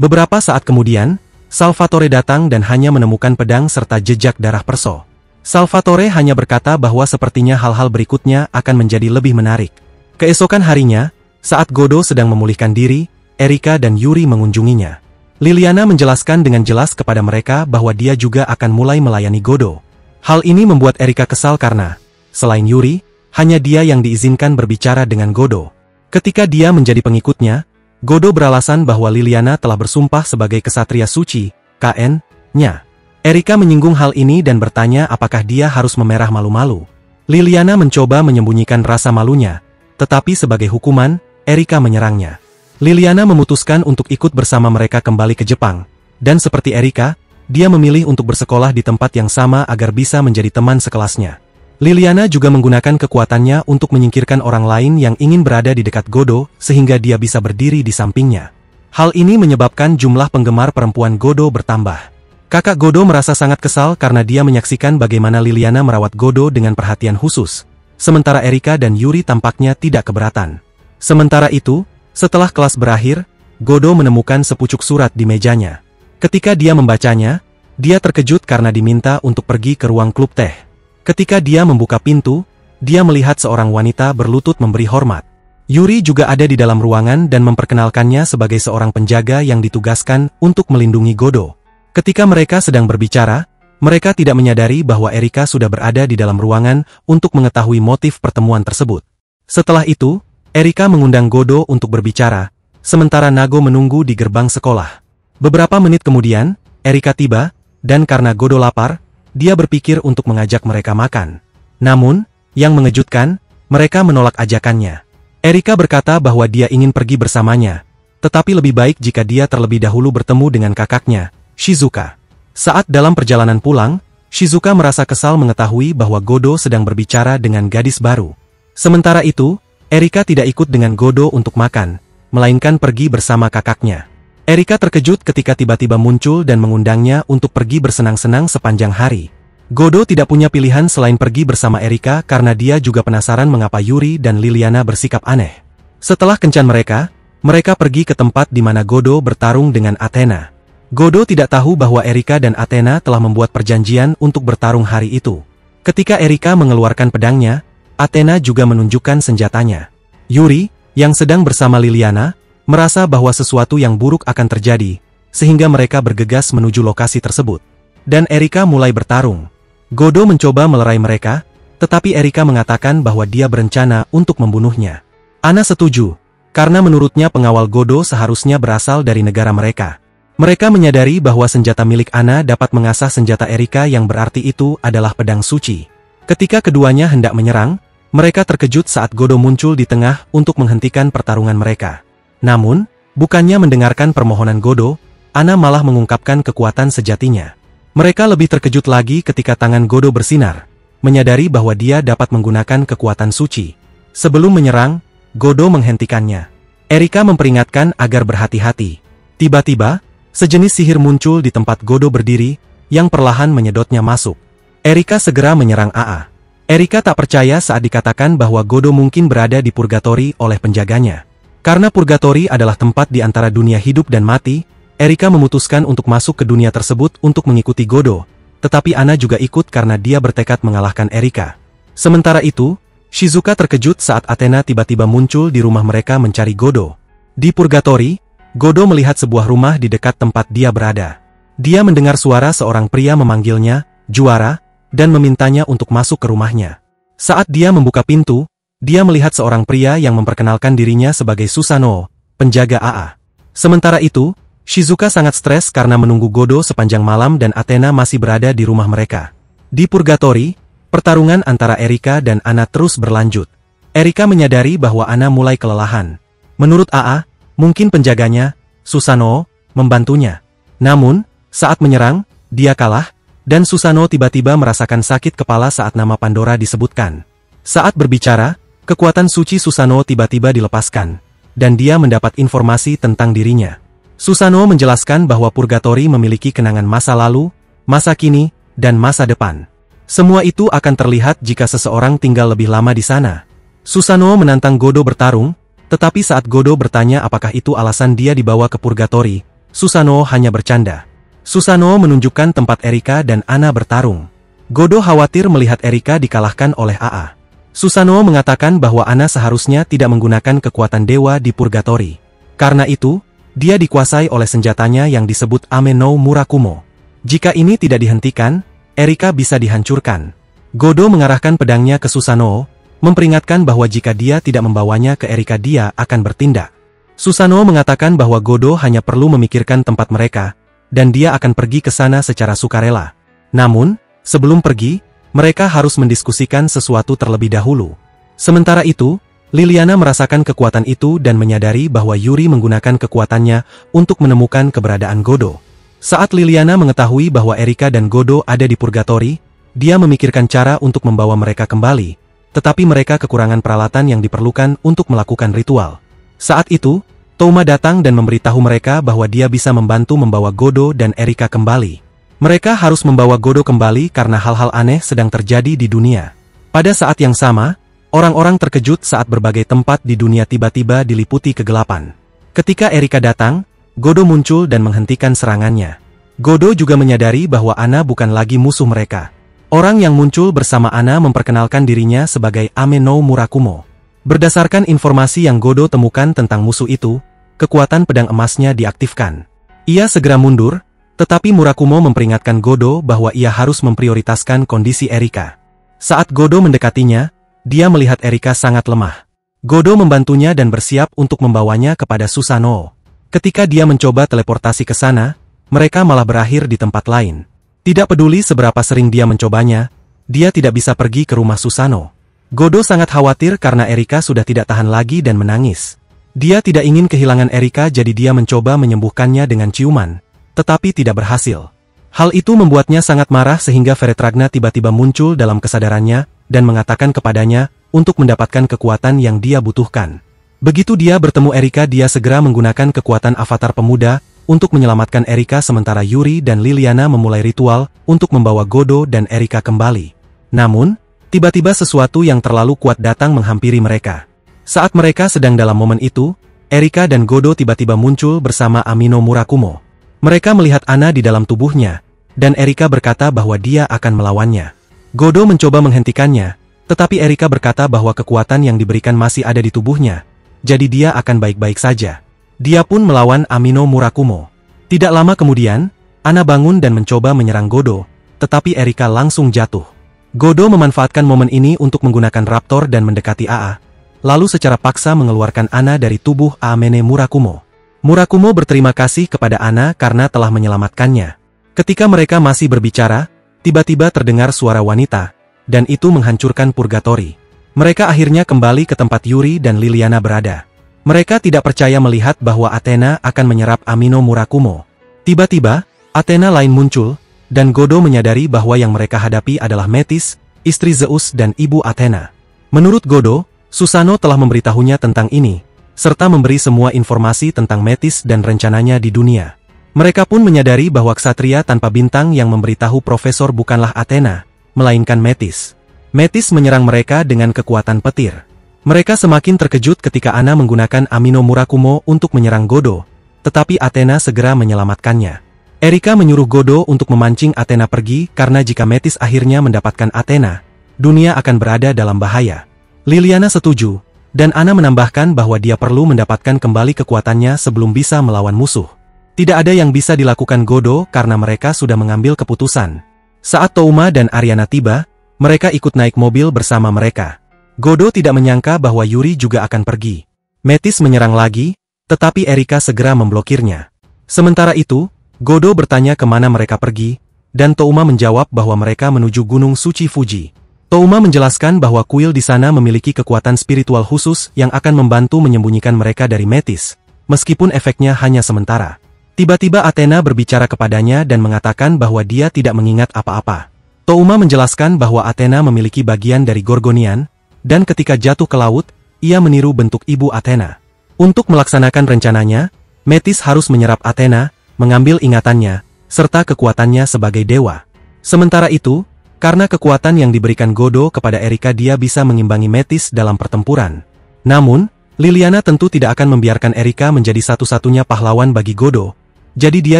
Beberapa saat kemudian, Salvatore datang dan hanya menemukan pedang serta jejak darah Perso. Salvatore hanya berkata bahwa sepertinya hal-hal berikutnya akan menjadi lebih menarik. Keesokan harinya, saat Godo sedang memulihkan diri, Erika dan Yuri mengunjunginya. Liliana menjelaskan dengan jelas kepada mereka bahwa dia juga akan mulai melayani Godo. Hal ini membuat Erika kesal karena, selain Yuri, hanya dia yang diizinkan berbicara dengan Godo. Ketika dia menjadi pengikutnya, Godo beralasan bahwa Liliana telah bersumpah sebagai kesatria suci, KN-nya. Erika menyinggung hal ini dan bertanya apakah dia harus memerah malu-malu. Liliana mencoba menyembunyikan rasa malunya, tetapi sebagai hukuman, Erika menyerangnya. Liliana memutuskan untuk ikut bersama mereka kembali ke Jepang, dan seperti Erika, dia memilih untuk bersekolah di tempat yang sama agar bisa menjadi teman sekelasnya. Liliana juga menggunakan kekuatannya untuk menyingkirkan orang lain yang ingin berada di dekat Godo, sehingga dia bisa berdiri di sampingnya. Hal ini menyebabkan jumlah penggemar perempuan Godo bertambah. Kakak Godo merasa sangat kesal karena dia menyaksikan bagaimana Liliana merawat Godo dengan perhatian khusus, sementara Erika dan Yuri tampaknya tidak keberatan. Sementara itu, setelah kelas berakhir, Godo menemukan sepucuk surat di mejanya. Ketika dia membacanya, dia terkejut karena diminta untuk pergi ke ruang klub teh. Ketika dia membuka pintu, dia melihat seorang wanita berlutut memberi hormat. Yuri juga ada di dalam ruangan dan memperkenalkannya sebagai seorang penjaga yang ditugaskan untuk melindungi Godo. Ketika mereka sedang berbicara, mereka tidak menyadari bahwa Erika sudah berada di dalam ruangan untuk mengetahui motif pertemuan tersebut. Setelah itu, Erika mengundang Godo untuk berbicara, sementara Nago menunggu di gerbang sekolah. Beberapa menit kemudian, Erika tiba, dan karena Godo lapar, dia berpikir untuk mengajak mereka makan. Namun, yang mengejutkan, mereka menolak ajakannya. Erika berkata bahwa dia ingin pergi bersamanya, tetapi lebih baik jika dia terlebih dahulu bertemu dengan kakaknya, Shizuka. Saat dalam perjalanan pulang, Shizuka merasa kesal mengetahui bahwa Godo sedang berbicara dengan gadis baru. Sementara itu, Erika tidak ikut dengan Godo untuk makan, melainkan pergi bersama kakaknya. Erika terkejut ketika tiba-tiba muncul dan mengundangnya untuk pergi bersenang-senang sepanjang hari. Godo tidak punya pilihan selain pergi bersama Erika karena dia juga penasaran mengapa Yuri dan Liliana bersikap aneh. Setelah kencan mereka pergi ke tempat di mana Godo bertarung dengan Athena. Godo tidak tahu bahwa Erika dan Athena telah membuat perjanjian untuk bertarung hari itu. Ketika Erika mengeluarkan pedangnya, Athena juga menunjukkan senjatanya. Yuri, yang sedang bersama Liliana, merasa bahwa sesuatu yang buruk akan terjadi, sehingga mereka bergegas menuju lokasi tersebut. Dan Erika mulai bertarung. Godo mencoba melerai mereka, tetapi Erika mengatakan bahwa dia berencana untuk membunuhnya. Ana setuju, karena menurutnya pengawal Godo seharusnya berasal dari negara mereka. Mereka menyadari bahwa senjata milik Ana dapat mengasah senjata Erika yang berarti itu adalah pedang suci. Ketika keduanya hendak menyerang, mereka terkejut saat Godo muncul di tengah untuk menghentikan pertarungan mereka. Namun, bukannya mendengarkan permohonan Godo, Ana malah mengungkapkan kekuatan sejatinya. Mereka lebih terkejut lagi ketika tangan Godo bersinar, menyadari bahwa dia dapat menggunakan kekuatan suci. Sebelum menyerang, Godo menghentikannya. Erika memperingatkan agar berhati-hati. Tiba-tiba, sejenis sihir muncul di tempat Godo berdiri, yang perlahan menyedotnya masuk. Erika segera menyerang AA. Erika tak percaya saat dikatakan bahwa Godo mungkin berada di purgatori oleh penjaganya. Karena purgatori adalah tempat di antara dunia hidup dan mati, Erika memutuskan untuk masuk ke dunia tersebut untuk mengikuti Godo, tetapi Ana juga ikut karena dia bertekad mengalahkan Erika. Sementara itu, Shizuka terkejut saat Athena tiba-tiba muncul di rumah mereka mencari Godo. Di purgatori, Godo melihat sebuah rumah di dekat tempat dia berada. Dia mendengar suara seorang pria memanggilnya, juara, dan memintanya untuk masuk ke rumahnya. Saat dia membuka pintu, dia melihat seorang pria yang memperkenalkan dirinya sebagai Susanoo, penjaga AA. Sementara itu, Shizuka sangat stres karena menunggu Godo sepanjang malam dan Athena masih berada di rumah mereka. Di purgatori, pertarungan antara Erika dan Ana terus berlanjut. Erika menyadari bahwa Ana mulai kelelahan. Menurut AA, mungkin penjaganya, Susanoo, membantunya. Namun, saat menyerang, dia kalah, dan Susanoo tiba-tiba merasakan sakit kepala saat nama Pandora disebutkan. Saat berbicara, kekuatan suci Susanoo tiba-tiba dilepaskan, dan dia mendapat informasi tentang dirinya. Susanoo menjelaskan bahwa purgatori memiliki kenangan masa lalu, masa kini, dan masa depan. Semua itu akan terlihat jika seseorang tinggal lebih lama di sana. Susanoo menantang Godo bertarung, tetapi saat Godo bertanya apakah itu alasan dia dibawa ke purgatori, Susanoo hanya bercanda. Susanoo menunjukkan tempat Erika dan Ana bertarung. Godo khawatir melihat Erika dikalahkan oleh AA. Susanoo mengatakan bahwa Ana seharusnya tidak menggunakan kekuatan dewa di purgatori. Karena itu, dia dikuasai oleh senjatanya yang disebut Ame no Murakumo. Jika ini tidak dihentikan, Erika bisa dihancurkan. Godo mengarahkan pedangnya ke Susanoo, memperingatkan bahwa jika dia tidak membawanya ke Erika dia akan bertindak. Susanoo mengatakan bahwa Godo hanya perlu memikirkan tempat mereka, dan dia akan pergi ke sana secara sukarela. Namun, sebelum pergi, mereka harus mendiskusikan sesuatu terlebih dahulu. Sementara itu, Liliana merasakan kekuatan itu dan menyadari bahwa Yuri menggunakan kekuatannya untuk menemukan keberadaan Godo. Saat Liliana mengetahui bahwa Erika dan Godo ada di purgatori, dia memikirkan cara untuk membawa mereka kembali, tetapi mereka kekurangan peralatan yang diperlukan untuk melakukan ritual. Saat itu, Touma datang dan memberitahu mereka bahwa dia bisa membantu membawa Godo dan Erika kembali. Mereka harus membawa Godo kembali karena hal-hal aneh sedang terjadi di dunia. Pada saat yang sama, orang-orang terkejut saat berbagai tempat di dunia tiba-tiba diliputi kegelapan. Ketika Erika datang, Godo muncul dan menghentikan serangannya. Godo juga menyadari bahwa Ana bukan lagi musuh mereka. Orang yang muncul bersama Ana memperkenalkan dirinya sebagai Ame no Murakumo. Berdasarkan informasi yang Godo temukan tentang musuh itu, kekuatan pedang emasnya diaktifkan. Ia segera mundur, tetapi Murakumo memperingatkan Godo bahwa ia harus memprioritaskan kondisi Erika. Saat Godo mendekatinya, dia melihat Erika sangat lemah. Godo membantunya dan bersiap untuk membawanya kepada Susanoo. Ketika dia mencoba teleportasi ke sana, mereka malah berakhir di tempat lain. Tidak peduli seberapa sering dia mencobanya, dia tidak bisa pergi ke rumah Susanoo. Godo sangat khawatir karena Erika sudah tidak tahan lagi dan menangis. Dia tidak ingin kehilangan Erika, jadi dia mencoba menyembuhkannya dengan ciuman, tetapi tidak berhasil. Hal itu membuatnya sangat marah sehingga Feretragna tiba-tiba muncul dalam kesadarannya dan mengatakan kepadanya untuk mendapatkan kekuatan yang dia butuhkan. Begitu dia bertemu Erika, dia segera menggunakan kekuatan avatar pemuda untuk menyelamatkan Erika, sementara Yuri dan Liliana memulai ritual untuk membawa Godo dan Erika kembali. Namun, tiba-tiba sesuatu yang terlalu kuat datang menghampiri mereka. Saat mereka sedang dalam momen itu, Erika dan Godo tiba-tiba muncul bersama Amino Murakumo. Mereka melihat Ana di dalam tubuhnya, dan Erika berkata bahwa dia akan melawannya. Godo mencoba menghentikannya, tetapi Erika berkata bahwa kekuatan yang diberikan masih ada di tubuhnya, jadi dia akan baik-baik saja. Dia pun melawan Amino Murakumo. Tidak lama kemudian, Ana bangun dan mencoba menyerang Godo, tetapi Erika langsung jatuh. Godo memanfaatkan momen ini untuk menggunakan Raptor dan mendekati AA, lalu secara paksa mengeluarkan Ana dari tubuh Amene Murakumo. Murakumo berterima kasih kepada Ana karena telah menyelamatkannya. Ketika mereka masih berbicara, tiba-tiba terdengar suara wanita, dan itu menghancurkan purgatori. Mereka akhirnya kembali ke tempat Yuri dan Liliana berada. Mereka tidak percaya melihat bahwa Athena akan menyerap Amino Murakumo. Tiba-tiba, Athena lain muncul, dan Godo menyadari bahwa yang mereka hadapi adalah Metis, istri Zeus dan ibu Athena. Menurut Godo, Susanoo telah memberitahunya tentang ini, serta memberi semua informasi tentang Metis dan rencananya di dunia. Mereka pun menyadari bahwa ksatria tanpa bintang yang memberitahu Profesor bukanlah Athena, melainkan Metis. Metis menyerang mereka dengan kekuatan petir. Mereka semakin terkejut ketika Ana menggunakan Amino Murakumo untuk menyerang Godo, tetapi Athena segera menyelamatkannya. Erika menyuruh Godo untuk memancing Athena pergi karena jika Metis akhirnya mendapatkan Athena, dunia akan berada dalam bahaya. Liliana setuju, dan Ana menambahkan bahwa dia perlu mendapatkan kembali kekuatannya sebelum bisa melawan musuh. Tidak ada yang bisa dilakukan Godo karena mereka sudah mengambil keputusan. Saat Touma dan Ariana tiba, mereka ikut naik mobil bersama mereka. Godo tidak menyangka bahwa Yuri juga akan pergi. Metis menyerang lagi, tetapi Erika segera memblokirnya. Sementara itu, Godo bertanya kemana mereka pergi, dan Touma menjawab bahwa mereka menuju Gunung Suci Fuji. Touma menjelaskan bahwa kuil di sana memiliki kekuatan spiritual khusus yang akan membantu menyembunyikan mereka dari Metis, meskipun efeknya hanya sementara. Tiba-tiba Athena berbicara kepadanya dan mengatakan bahwa dia tidak mengingat apa-apa. Touma menjelaskan bahwa Athena memiliki bagian dari Gorgonian, dan ketika jatuh ke laut, ia meniru bentuk ibu Athena. Untuk melaksanakan rencananya, Metis harus menyerap Athena, mengambil ingatannya, serta kekuatannya sebagai dewa. Sementara itu, karena kekuatan yang diberikan Godo kepada Erika, dia bisa mengimbangi Metis dalam pertempuran. Namun, Liliana tentu tidak akan membiarkan Erika menjadi satu-satunya pahlawan bagi Godo, jadi dia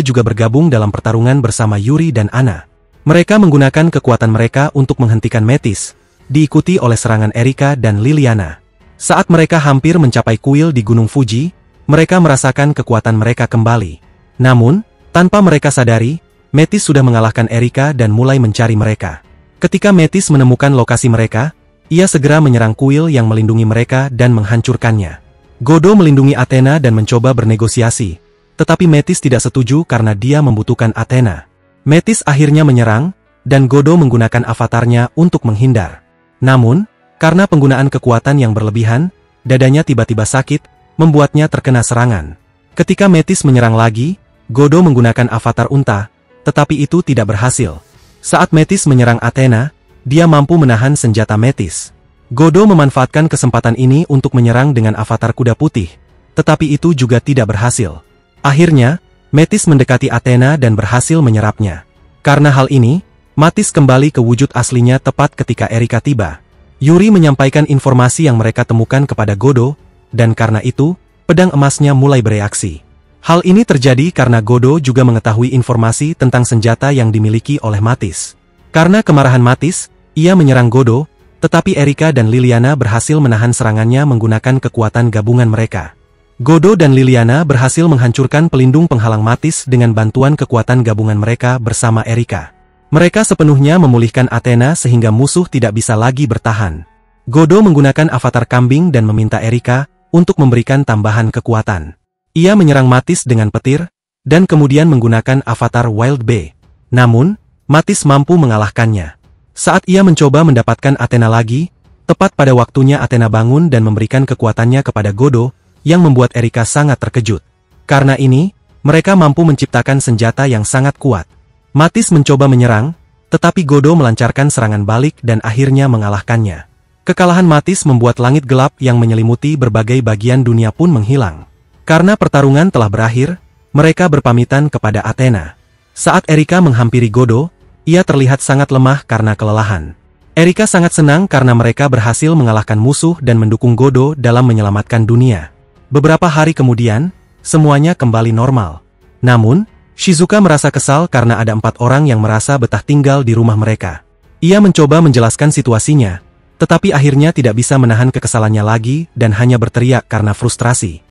juga bergabung dalam pertarungan bersama Yuri dan Ana. Mereka menggunakan kekuatan mereka untuk menghentikan Metis, diikuti oleh serangan Erika dan Liliana. Saat mereka hampir mencapai kuil di Gunung Fuji, mereka merasakan kekuatan mereka kembali. Namun, tanpa mereka sadari, Metis sudah mengalahkan Erika dan mulai mencari mereka. Ketika Metis menemukan lokasi mereka, ia segera menyerang kuil yang melindungi mereka dan menghancurkannya. Godo melindungi Athena dan mencoba bernegosiasi, tetapi Metis tidak setuju karena dia membutuhkan Athena. Metis akhirnya menyerang, dan Godo menggunakan avatarnya untuk menghindar. Namun, karena penggunaan kekuatan yang berlebihan, dadanya tiba-tiba sakit, membuatnya terkena serangan. Ketika Metis menyerang lagi, Godo menggunakan avatar unta, tetapi itu tidak berhasil. Saat Metis menyerang Athena, dia mampu menahan senjata Metis. Godo memanfaatkan kesempatan ini untuk menyerang dengan avatar kuda putih, tetapi itu juga tidak berhasil. Akhirnya, Metis mendekati Athena dan berhasil menyerapnya. Karena hal ini, Metis kembali ke wujud aslinya tepat ketika Erika tiba. Yuri menyampaikan informasi yang mereka temukan kepada Godo, dan karena itu, pedang emasnya mulai bereaksi. Hal ini terjadi karena Godo juga mengetahui informasi tentang senjata yang dimiliki oleh Metis. Karena kemarahan Metis, ia menyerang Godo, tetapi Erika dan Liliana berhasil menahan serangannya menggunakan kekuatan gabungan mereka. Godo dan Liliana berhasil menghancurkan pelindung penghalang Metis dengan bantuan kekuatan gabungan mereka bersama Erika. Mereka sepenuhnya memulihkan Athena sehingga musuh tidak bisa lagi bertahan. Godo menggunakan avatar kambing dan meminta Erika untuk memberikan tambahan kekuatan. Ia menyerang Mattis dengan petir, dan kemudian menggunakan avatar Wild Bee. Namun, Mattis mampu mengalahkannya. Saat ia mencoba mendapatkan Athena lagi, tepat pada waktunya Athena bangun dan memberikan kekuatannya kepada Godo, yang membuat Erika sangat terkejut. Karena ini, mereka mampu menciptakan senjata yang sangat kuat. Mattis mencoba menyerang, tetapi Godo melancarkan serangan balik dan akhirnya mengalahkannya. Kekalahan Mattis membuat langit gelap yang menyelimuti berbagai bagian dunia pun menghilang. Karena pertarungan telah berakhir, mereka berpamitan kepada Athena. Saat Erika menghampiri Godo, ia terlihat sangat lemah karena kelelahan. Erika sangat senang karena mereka berhasil mengalahkan musuh dan mendukung Godo dalam menyelamatkan dunia. Beberapa hari kemudian, semuanya kembali normal. Namun, Shizuka merasa kesal karena ada 4 orang yang merasa betah tinggal di rumah mereka. Ia mencoba menjelaskan situasinya, tetapi akhirnya tidak bisa menahan kekesalannya lagi dan hanya berteriak karena frustrasi.